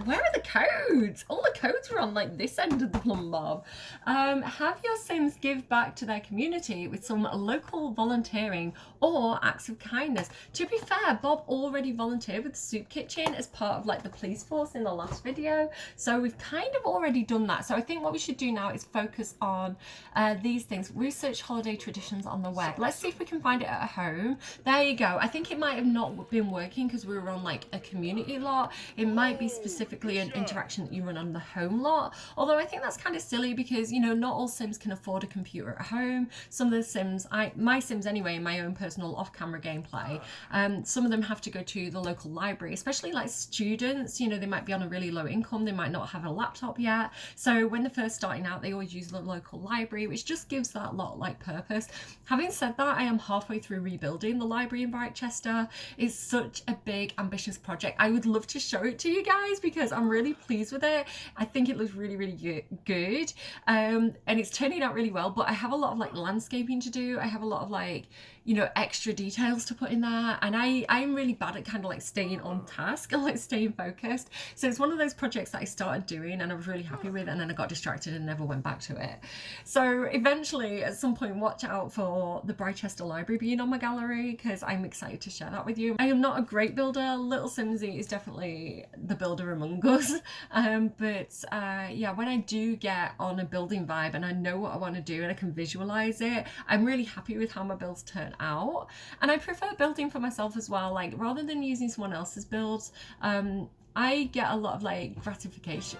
Where are the codes? All the codes were on like this end of the plumb bob. Have your Sims give back to their community with some local volunteering or acts of kindness. To be fair, Bob already volunteered with the soup kitchen as part of like the police force in the last video, so we've kind of already done that. So I think what we should do now is focus on these things. Research holiday traditions on the web. Let's see if we can find it at home. There you go. I think it might have not been working because we were on like a community lot. It might be specifically an interaction that you run on the home lot, although I think that's kind of silly because, you know, not all Sims can afford a computer at home. Some of the Sims, my Sims anyway, in my own personal off-camera gameplay, some of them have to go to the local library, especially like students. You know, they might be on a really low income, they might not have a laptop yet, so when they're first starting out they always use the local library, which just gives that lot like purpose. Having said that, I am halfway through rebuilding the library in Brightchester. It's such a big ambitious project. I would love to show it to you guys because I'm really pleased with it. I think it looks really good, and it's turning out really well, but I have a lot of like landscaping to do. I have a lot of like, you know, extra details to put in there, and I'm really bad at kind of like staying on task and like staying focused. So it's one of those projects that I started doing and I was really happy with, and then I got distracted and never went back to it. So eventually at some point, watch out for the Brightchester Library being on my gallery because I'm excited to share that with you. I am not a great builder. Little Simsy is definitely the builder among us, yeah, when I do get on a building vibe and I know what I want to do and I can visualize it, I'm really happy with how my builds turn out. And I prefer building for myself as well, like rather than using someone else's builds. I get a lot of like gratification.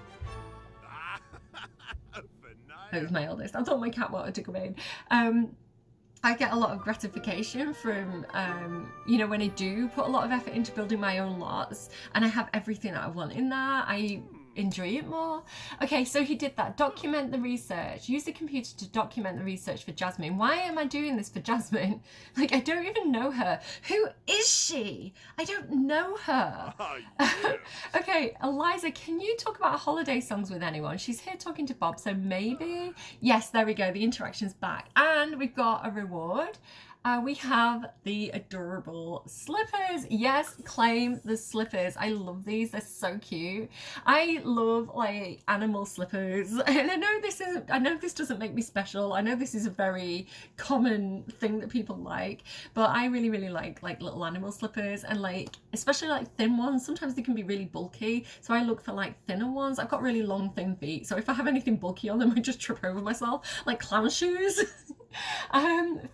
That was my eldest. I thought my cat wanted to come in. I get a lot of gratification from, you know, when I do put a lot of effort into building my own lots and I have everything that I want in there, I enjoy it more. Okay, so he did that. Document the research. Use the computer to document the research for Jasmine. Why am I doing this for Jasmine? Like, I don't even know her. Who is she? I don't know her. Okay, Eliza, can you talk about holiday songs with anyone? She's here talking to Bob, so maybe. Yes, there we go. The interaction's back. And we've got a reward. We have the adorable slippers. Yes, claim the slippers. I love these. They're so cute. I love like animal slippers. And I know this doesn't make me special. I know this is a very common thing that people like, but I really like little animal slippers, and like especially like thin ones. Sometimes they can be really bulky, so I look for like thinner ones. I've got really long thin feet, so if I have anything bulky on them I just trip over myself, like clown shoes.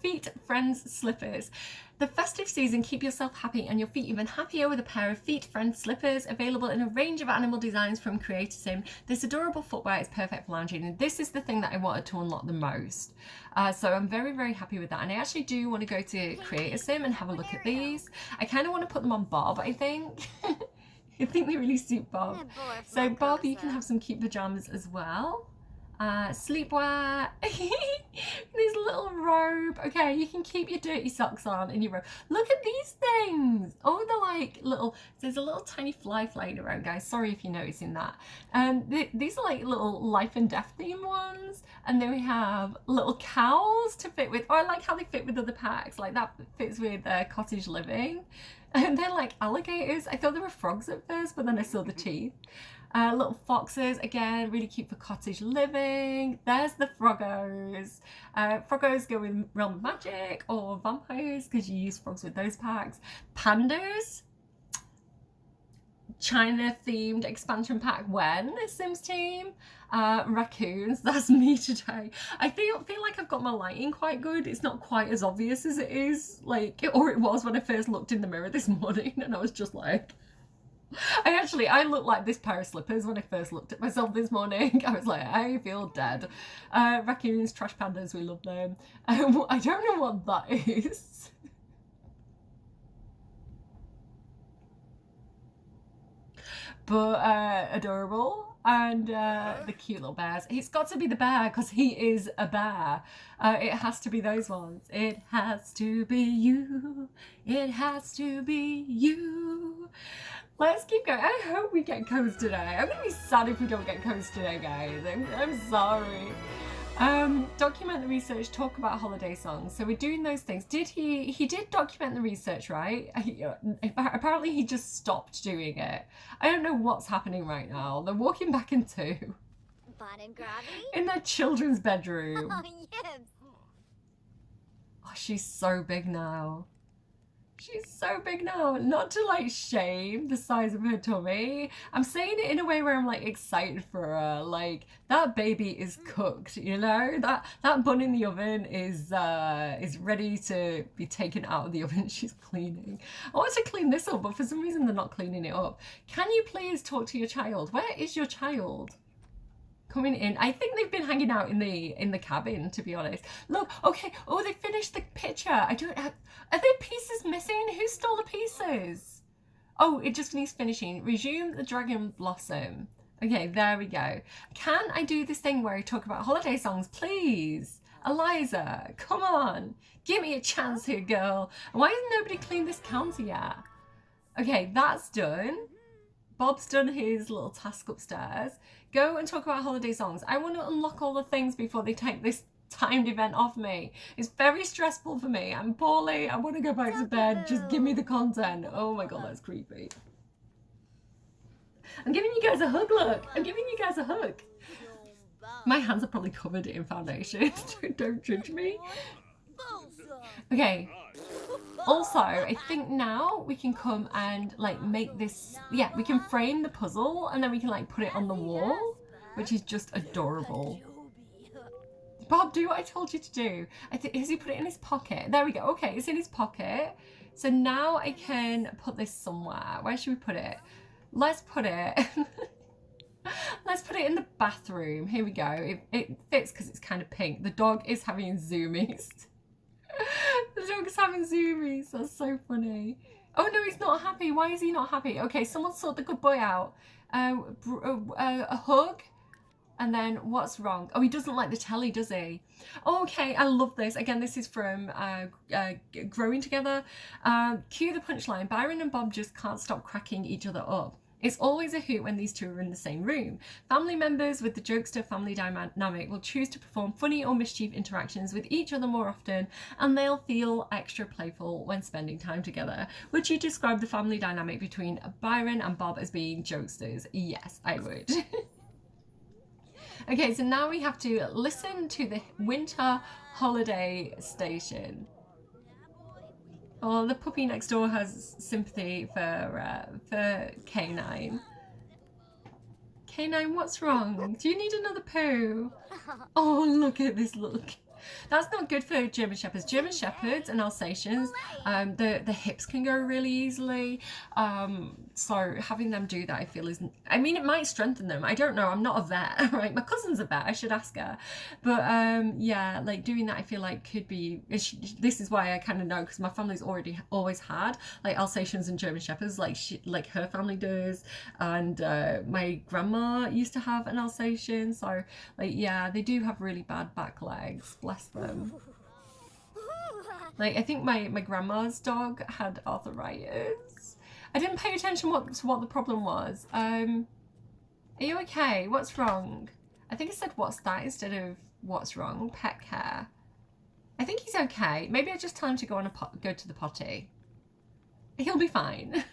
Feet Friends slippers. The festive season, keep yourself happy and your feet even happier with a pair of Feet Friends slippers, available in a range of animal designs from Creator Sim. This adorable footwear is perfect for lounging, and this is the thing that I wanted to unlock the most. So I'm very happy with that, and I actually do want to go to Creator Sim and have a look at these. I kind of want to put them on Bob, I think. I think they really suit Bob. So Bob, you can have some cute pajamas as well. sleepwear, this little robe. Okay, you can keep your dirty socks on in your robe. Look at these things. Oh, they're like little, there's a little tiny fly flying around, guys. Sorry if you're noticing that. These are like little life and death theme ones. And then we have little cows to fit with. Oh, I like how they fit with other packs. Like that fits with cottage living. And they're like alligators. I thought they were frogs at first, but then I saw the teeth. Little foxes, again, really cute for cottage living. There's the froggos. Froggos go in Realm of Magic or vampires because you use frogs with those packs. Pandas. China themed expansion pack when Sims team. Raccoons, that's me today. I feel like I've got my lighting quite good. It's not quite as obvious as it is, like, or it was when I first looked in the mirror this morning and I was just like, I looked like this pair of slippers when I first looked at myself this morning. I was like, I feel dead. Raccoons, trash pandas, we love them. I don't know what that is. But adorable. And the cute little bears. It's got to be the bear because he is a bear. It has to be those ones. It has to be you. It has to be you. Let's keep going. I hope we get codes today. I'm gonna be sad if we don't get codes today, guys. I'm sorry. Document the research, talk about holiday songs. So we're doing those things. He did document the research, right? Apparently he just stopped doing it. I don't know what's happening right now. They're walking back into in their children's bedroom. Oh, yes. Oh, she's so big now. She's so big now. Not to like shame the size of her tummy. I'm saying it in a way where I'm like excited for her. Like that baby is cooked, you know? That bun in the oven is ready to be taken out of the oven. She's cleaning. I want to clean this up, but for some reason they're not cleaning it up. Can you please talk to your child? Where is your child? Coming in. I think they've been hanging out in the cabin, to be honest. Look, okay. Oh, they finished the picture. Are there pieces missing? Who stole the pieces? Oh, it just needs finishing. Resume the dragon blossom. Okay, there we go. Can I do this thing where I talk about holiday songs, please? Eliza, come on. Give me a chance here, girl. Why hasn't nobody cleaned this counter yet? Okay, that's done. Bob's done his little task upstairs. Go and talk about holiday songs. I want to unlock all the things before they take this timed event off me. It's very stressful for me. I'm poorly. I want to go back to bed. Just give me the content. Oh my god, that's creepy. I'm giving you guys a hug, look. I'm giving you guys a hug. My hands are probably covered in foundation. Don't judge me. Okay. Also, I think now we can come and like make this, yeah, we can frame the puzzle and then we can like put it on the wall, which is just adorable. Bob, do what I told you to do. Has he put it in his pocket? There we go. Okay, it's in his pocket. So now I can put this somewhere. Where should we put it? Let's put it, let's put it in the bathroom. Here we go. It fits because it's kind of pink. The dog is having zoomies. The dog's having zoomies. That's so funny. Oh no, he's not happy. Why is he not happy? Okay, someone sort the good boy out. A hug. And then what's wrong? Oh, he doesn't like the telly, does he? Oh, okay, I love this. Again, this is from Growing Together. Cue the punchline. Byron and Bob just can't stop cracking each other up. It's always a hoot when these two are in the same room. Family members with the jokester family dynamic will choose to perform funny or mischief interactions with each other more often, and they'll feel extra playful when spending time together. Would you describe the family dynamic between Byron and Bob as being jokesters? Yes, I would. Okay, so now we have to listen to the winter holiday station. Oh, the puppy next door has sympathy for K9. K9, what's wrong? Do you need another poo? Oh, look at this look. That's not good for German Shepherds. German Shepherds and Alsatians, the hips can go really easily. So having them do that, I feel is, I mean, it might strengthen them. I don't know. I'm not a vet, right? My cousin's a vet. I should ask her. But yeah, like doing that, I feel like could be, this is why I kind of know, because my family's already always had like Alsatians and German Shepherds, like her family does. And my grandma used to have an Alsatian. So like, yeah, they do have really bad back legs. Bless them. Like, I think my grandma's dog had arthritis. I didn't pay attention to what the problem was. Are you okay? What's wrong? I think I said what's that instead of what's wrong. Pet care. I think he's okay. Maybe I just tell him to go to the potty. He'll be fine.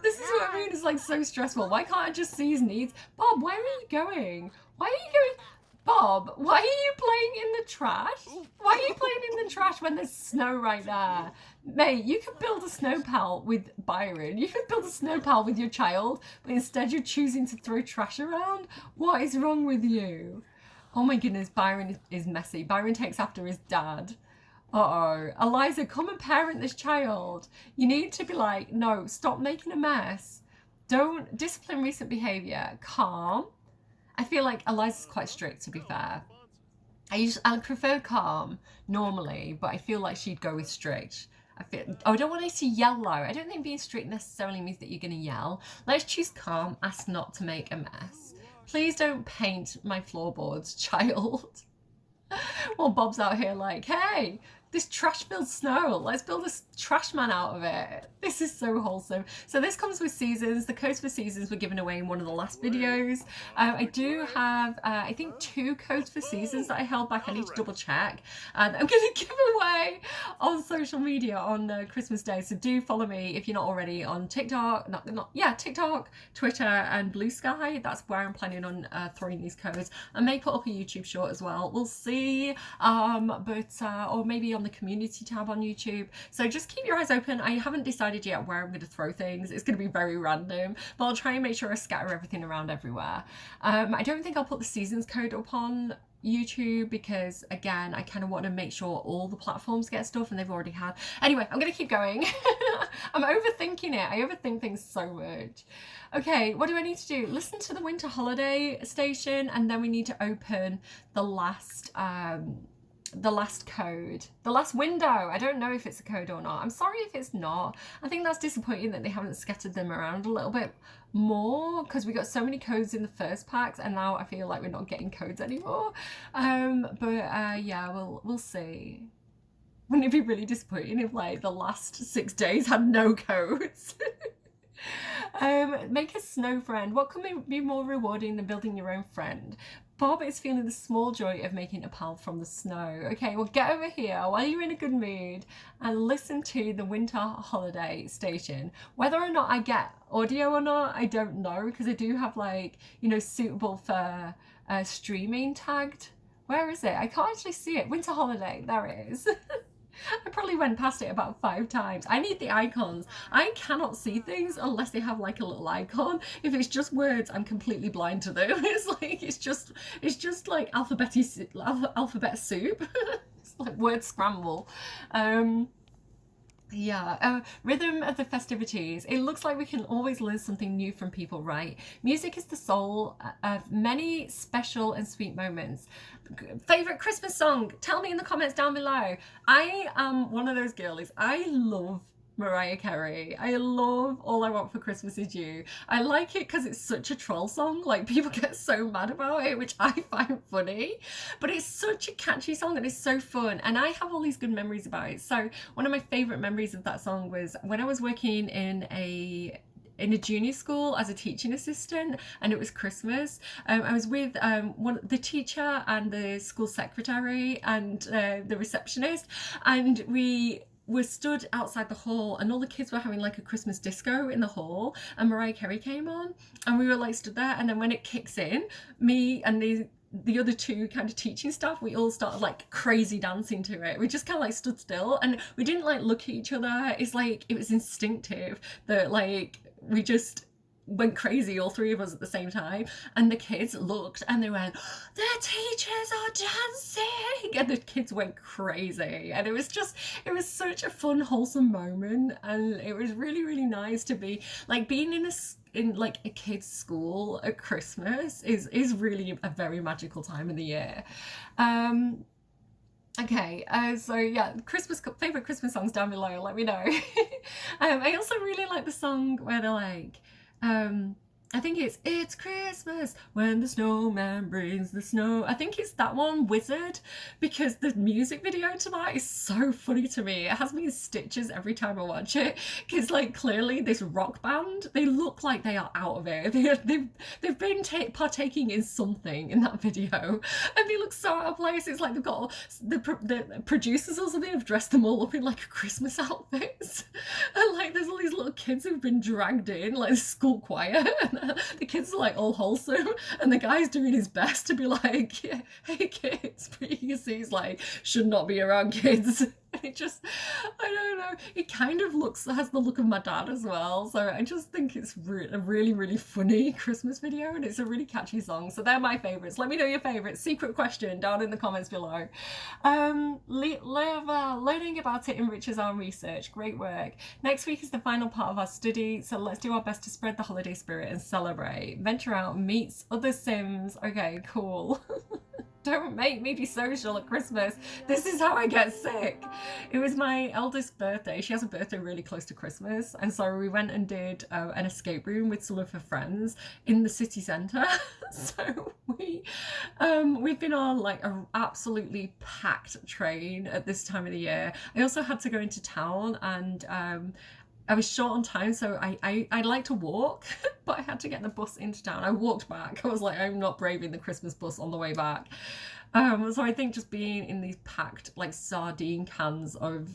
This is what I mean. It's like so stressful. Why can't I just see his needs? Bob, where are you going? Why are you going? Bob, why are you playing in the trash? Why are you playing in the trash when there's snow right there? Mate, you could build a snow pal with Byron. You could build a snow pal with your child, but instead you're choosing to throw trash around? What is wrong with you? Oh my goodness, Byron is messy. Byron takes after his dad. Uh-oh. Eliza, come and parent this child. You need to be like, no, stop making a mess. Don't discipline recent behaviour. Calm. I feel like Eliza's quite strict, to be fair. I prefer calm normally, but I feel like she'd go with strict. I don't want her to yell low. I don't think being strict necessarily means that you're going to yell. Let's choose calm. Ask not to make a mess. Please don't paint my floorboards, child. Well, Bob's out here like, hey, this trash-filled snow, let's build a trash man out of it. This is so wholesome. So this comes with seasons. The codes for seasons were given away in one of the last videos. I do have, I think 2 codes for seasons that I held back. I need to double check. And I'm going to give away on social media on Christmas Day. So do follow me if you're not already on TikTok, TikTok, Twitter and Blue Sky. That's where I'm planning on throwing these codes. I may put up a YouTube short as well. We'll see. Or maybe on the community tab on YouTube. So just keep your eyes open. I haven't decided yet where I'm going to throw things. It's going to be very random, but I'll try and make sure I scatter everything around everywhere. I don't think I'll put the seasons code up on YouTube because again I kind of want to make sure all the platforms get stuff and they've already had. Anyway, I'm gonna keep going. I'm overthinking it. I overthink things so much. Okay, what do I need to do? Listen to the winter holiday station, and then we need to open the last code, the last window. I don't know if it's a code or not. I'm sorry if it's not. I think that's disappointing that they haven't scattered them around a little bit more, because we got so many codes in the first packs and now I feel like we're not getting codes anymore. Yeah, we'll see. Wouldn't it be really disappointing if like the last 6 days had no codes? Make a snow friend. What could be more rewarding than building your own friend? Bob is feeling the small joy of making a pal from the snow. Okay, well get over here while you're in a good mood and listen to the winter holiday station. Whether or not I get audio or not, I don't know, because I do have like, you know, suitable for streaming tagged. Where is it? I can't actually see it. Winter holiday, there it is. I probably went past it about 5 times. I need the icons. I cannot see things unless they have like a little icon. If it's just words, I'm completely blind to them. It's like, it's just like alphabet soup. It's like word scramble. Yeah, rhythm of the festivities. It looks like we can always learn something new from people, right? Music is the soul of many special and sweet moments. Favorite Christmas song? Tell me in the comments down below. I am one of those girlies. I love Mariah Carey. I love All I Want for Christmas Is You. I like it because it's such a troll song. Like, people get so mad about it, which I find funny. But it's such a catchy song and it's so fun. And I have all these good memories about it. So one of my favourite memories of that song was when I was working in a junior school as a teaching assistant, and it was Christmas. I was with the teacher and the school secretary and the receptionist, and we were stood outside the hall and all the kids were having like a Christmas disco in the hall, and Mariah Carey came on and we were like stood there, and then when it kicks in, me and the other 2 kind of teaching staff, we all started like crazy dancing to it. We just kind of like stood still and we didn't like look at each other. It's like it was instinctive that like we just went crazy, all three of us at the same time, and the kids looked and they went, the teachers are dancing, and the kids went crazy, and it was such a fun, wholesome moment, and it was really, really nice to be like being in like a kid's school at Christmas is really a very magical time of the year. Okay, so yeah, favorite Christmas songs down below, let me know. I also really like the song where they're like, I think it's Christmas when the snowman brings the snow. I think it's that one, Wizard, because the music video to that is so funny to me. It has me in stitches every time I watch it, because like clearly this rock band, they look like they are out of it. They've been partaking in something in that video, and they look so out of place. It's like they've got the producers or something have dressed them all up in like Christmas outfits, and like there's all these little kids who've been dragged in, like the school choir. The kids are like all wholesome, and the guy's doing his best to be like, yeah, hey kids, but you can see he's like, should not be around kids. It just, I don't know, it kind of has the look of my dad as well, so I just think it's a really, really funny Christmas video, and it's a really catchy song. So they're my favourites. Let me know your favourites. Secret question down in the comments below. Learning about it enriches our research. Great work. Next week is the final part of our study, so let's do our best to spread the holiday spirit and celebrate. Venture out, meet other Sims. Okay, cool. Don't make me be social at Christmas. This is how I get sick. It was my eldest birthday. She has a birthday really close to Christmas, and so we went and did an escape room with some of her friends in the city centre. So we've been on like an absolutely packed train at this time of the year. I also had to go into town, and I was short on time, so I like to walk, but I had to get the bus into town. I walked back. I was like, I'm not braving the Christmas bus on the way back. So I think just being in these packed like sardine cans of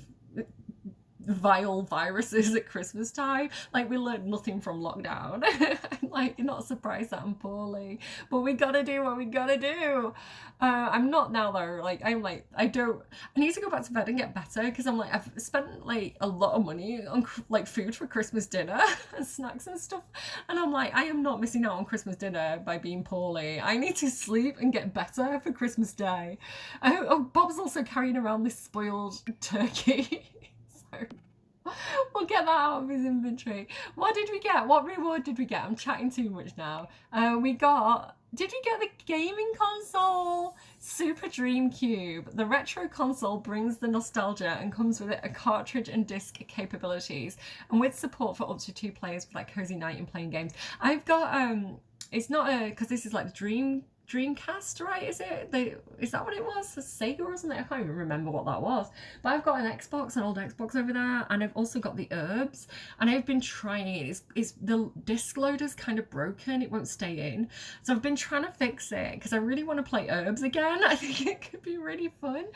vile viruses at Christmas time, like we learned nothing from lockdown. I'm like not surprised that I'm poorly, but we gotta do what we gotta do. I'm not now though. Like I need to go back to bed and get better, because I'm like, I've spent like a lot of money on like food for Christmas dinner and snacks and stuff, and I'm like, I am not missing out on Christmas dinner by being poorly. I need to sleep and get better for Christmas Day. Bob's also carrying around this spoiled turkey. We'll get that out of his inventory. What did we get? What reward did we get? I'm chatting too much now. Did we get the gaming console? Super Dream Cube. The retro console brings the nostalgia and comes with it a cartridge and disc capabilities, and with support for up to 2 players for like cozy night and playing games. I've got it's not because this is like the Dreamcast, right? Is that what it was? A Sega or something? I can't even remember what that was. But I've got an old Xbox over there, and I've also got the Herbs, and I've been trying it. It's the disc loader's kind of broken. It won't stay in. So I've been trying to fix it because I really want to play Herbs again. I think it could be really fun.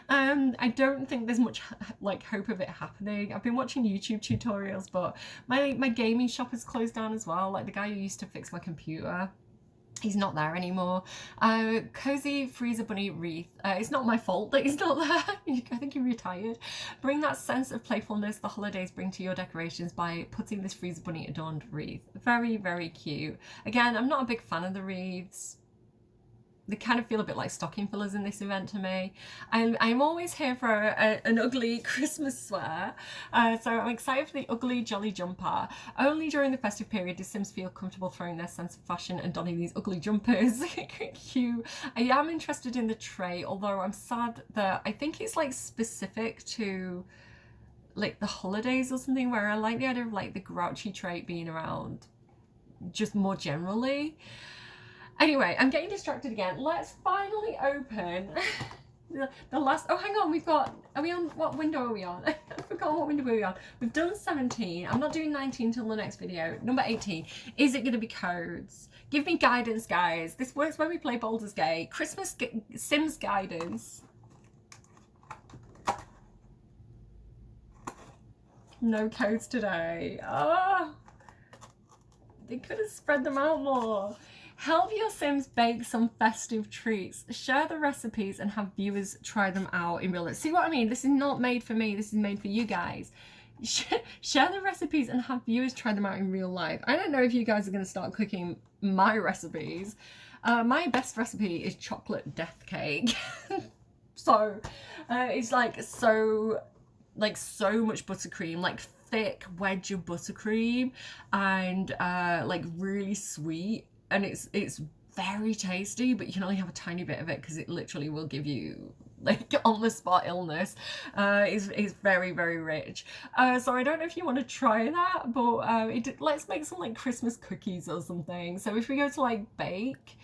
I don't think there's much like hope of it happening. I've been watching YouTube tutorials, but my gaming shop has closed down as well. Like the guy who used to fix my computer, he's not there anymore. Cozy Freezer Bunny wreath. It's not my fault that he's not there. I think he retired. Bring that sense of playfulness the holidays bring to your decorations by putting this Freezer Bunny adorned wreath. Very, very cute. Again, I'm not a big fan of the wreaths. They kind of feel a bit like stocking fillers in this event to me. I'm always here for an ugly Christmas sweater, so I'm excited for the ugly jolly jumper. Only during the festive period do Sims feel comfortable throwing their sense of fashion and donning these ugly jumpers. Cute. I am interested in the tray, although I'm sad that I think it's like specific to like the holidays or something, where I like the idea of like the grouchy trait being around just more generally. Anyway, I'm getting distracted again. Let's finally open the last... Oh, hang on. Are we on... What window are we on? I forgot what window we on. We've done 17. I'm not doing 19 till the next video. Number 18. Is it going to be codes? Give me guidance, guys. This works when we play Baldur's Gate. Christmas Sims guidance. No codes today. Oh, they could have spread them out more. Help your Sims bake some festive treats. Share the recipes and have viewers try them out in real life. See what I mean? This is not made for me. This is made for you guys. share the recipes and have viewers try them out in real life. I don't know if you guys are going to start cooking my recipes. My best recipe is chocolate death cake. So it's like so much buttercream, like thick wedge of buttercream, and like really sweet, and it's very tasty, but you can only have a tiny bit of it because it literally will give you like on the spot illness. It's very, very rich. So I don't know if you want to try that, but let's make some like Christmas cookies or something. So if we go to like bake,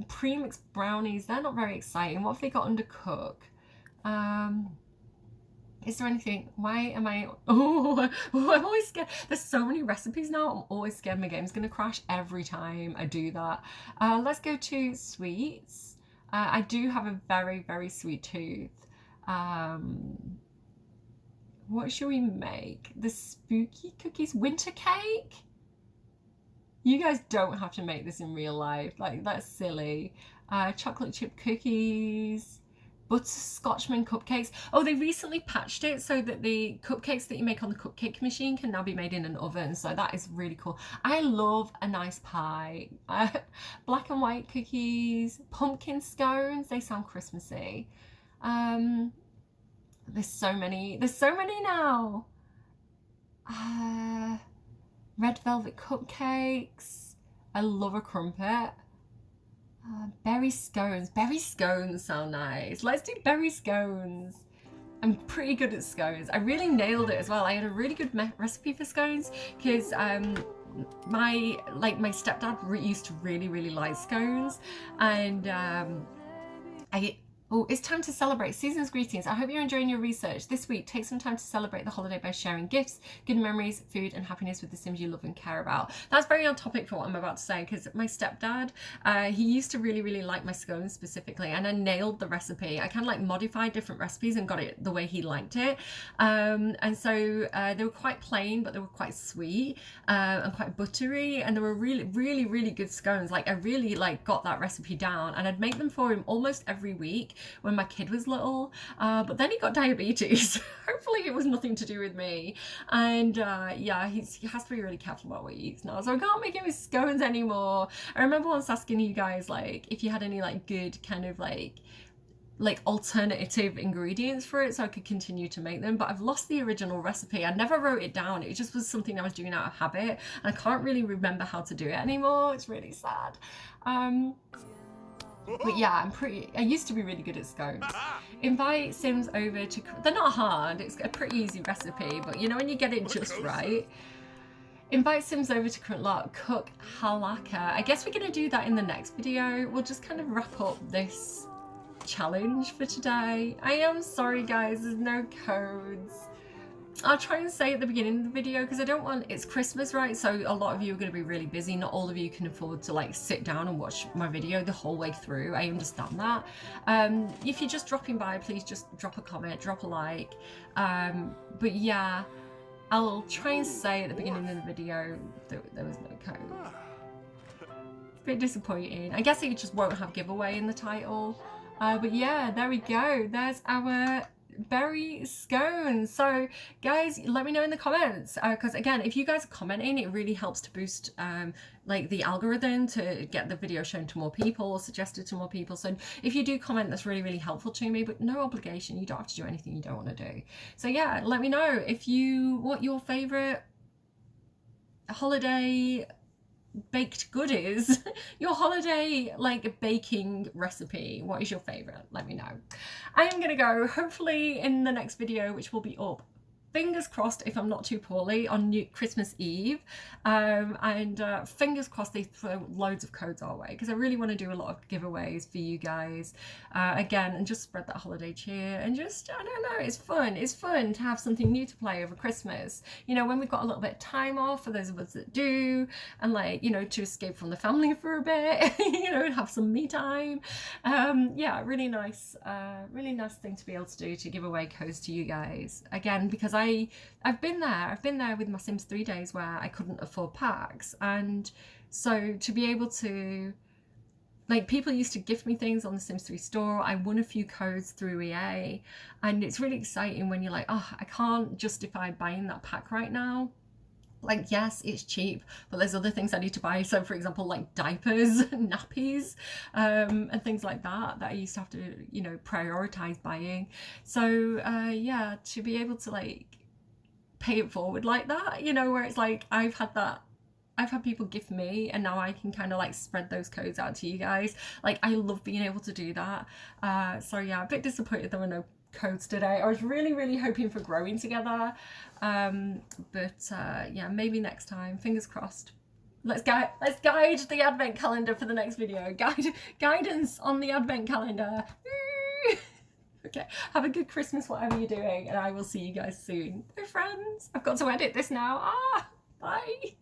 pre-mixed brownies, they're not very exciting. What have they got under cook? Is there anything? Why am I? Oh, I'm always scared. There's so many recipes now. I'm always scared my game's gonna crash every time I do that. Let's go to sweets. I do have a very, very sweet tooth. What should we make? The spooky cookies, winter cake? You guys don't have to make this in real life. Like, that's silly. Chocolate chip cookies. Butterscotchman cupcakes. Oh, they recently patched it so that the cupcakes that you make on the cupcake machine can now be made in an oven. So that is really cool. I love a nice pie. Black and white cookies, pumpkin scones. They sound Christmassy. There's so many now. Red velvet cupcakes. I love a crumpet. Berry scones. Berry scones sound nice. Let's do berry scones. I'm pretty good at scones. I really nailed it as well. I had a really good recipe for scones because my stepdad used to really like scones, and Oh, it's time to celebrate. Season's greetings. I hope you're enjoying your research. This week, take some time to celebrate the holiday by sharing gifts, good memories, food, and happiness with the Sims you love and care about. That's very on topic for what I'm about to say, because my stepdad, he used to really like my scones specifically, and I nailed the recipe. I kind of like modified different recipes and got it the way he liked it. And so they were quite plain, but they were quite sweet and quite buttery, and they were really good scones. Like, I really got that recipe down, and I'd make them for him almost every week when my kid was little, but then he got diabetes. Hopefully it was nothing to do with me, and yeah, he has to be really careful about what he eats now, so I can't make him his scones anymore. I remember once asking you guys if you had any good kind of alternative ingredients for it so I could continue to make them, but I've lost the original recipe. I never wrote it down. It just was something I was doing out of habit, and I can't really remember how to do it anymore. It's really sad. But yeah, I used to be really good at scones. Invite Sims over to, they're not hard, it's a pretty easy recipe, but you know when you get it just right. Invite Sims over to current lot, cook halakha. I guess we're gonna do that in the next video. We'll just kind of wrap up this challenge for today. I am sorry guys, there's no codes. I'll try and say at the beginning of the video, because I don't want, it's Christmas, right? So a lot of you are going to be really busy. Not all of you can afford to sit down and watch my video the whole way through. I understand that. If you're just dropping by, please just drop a comment, drop a like. But yeah, I'll try and say at the beginning of the video that there was no code. It's a bit disappointing. I guess it just won't have giveaway in the title. But yeah, there we go. There's our berry scones. So guys, let me know in the comments, because again, if you guys are commenting, it really helps to boost the algorithm to get the video shown to more people or suggested to more people. So if you do comment, that's really helpful to me, but no obligation. You don't have to do anything you don't want to do. So yeah, let me know what your favorite holiday baked good is. Your holiday baking recipe. What is your favorite? Let me know. I am gonna go, hopefully in the next video, which will be up, fingers crossed if I'm not too poorly, on Christmas Eve, and fingers crossed they throw loads of codes our way, because I really want to do a lot of giveaways for you guys again, and just spread that holiday cheer, and just, I don't know, it's fun to have something new to play over Christmas, you know, when we've got a little bit of time off, for those of us that do, and you know, to escape from the family for a bit, you know, and have some me time. Yeah, really nice thing to be able to do, to give away codes to you guys again, because I've been there with my Sims 3 days where I couldn't afford packs, and so to be able to like people used to gift me things on the Sims 3 store. I won a few codes through EA, and it's really exciting when you're like, oh, I can't justify buying that pack right now. Like, yes, it's cheap, but there's other things I need to buy. So for example, like diapers, nappies, and things like that I used to have to, you know, prioritize buying. So yeah, to be able to like pay it forward like that, you know, where it's like I've had people gift me, and now I can kind of like spread those codes out to you guys. Like, I love being able to do that. So yeah, a bit disappointed there were no codes today. I was really hoping for growing together, but yeah, maybe next time, fingers crossed. Let's guide the advent calendar for the next video. Guidance on the advent calendar. Okay, have a good Christmas, whatever you're doing, and I will see you guys soon. Bye, friends. I've got to edit this now. Bye.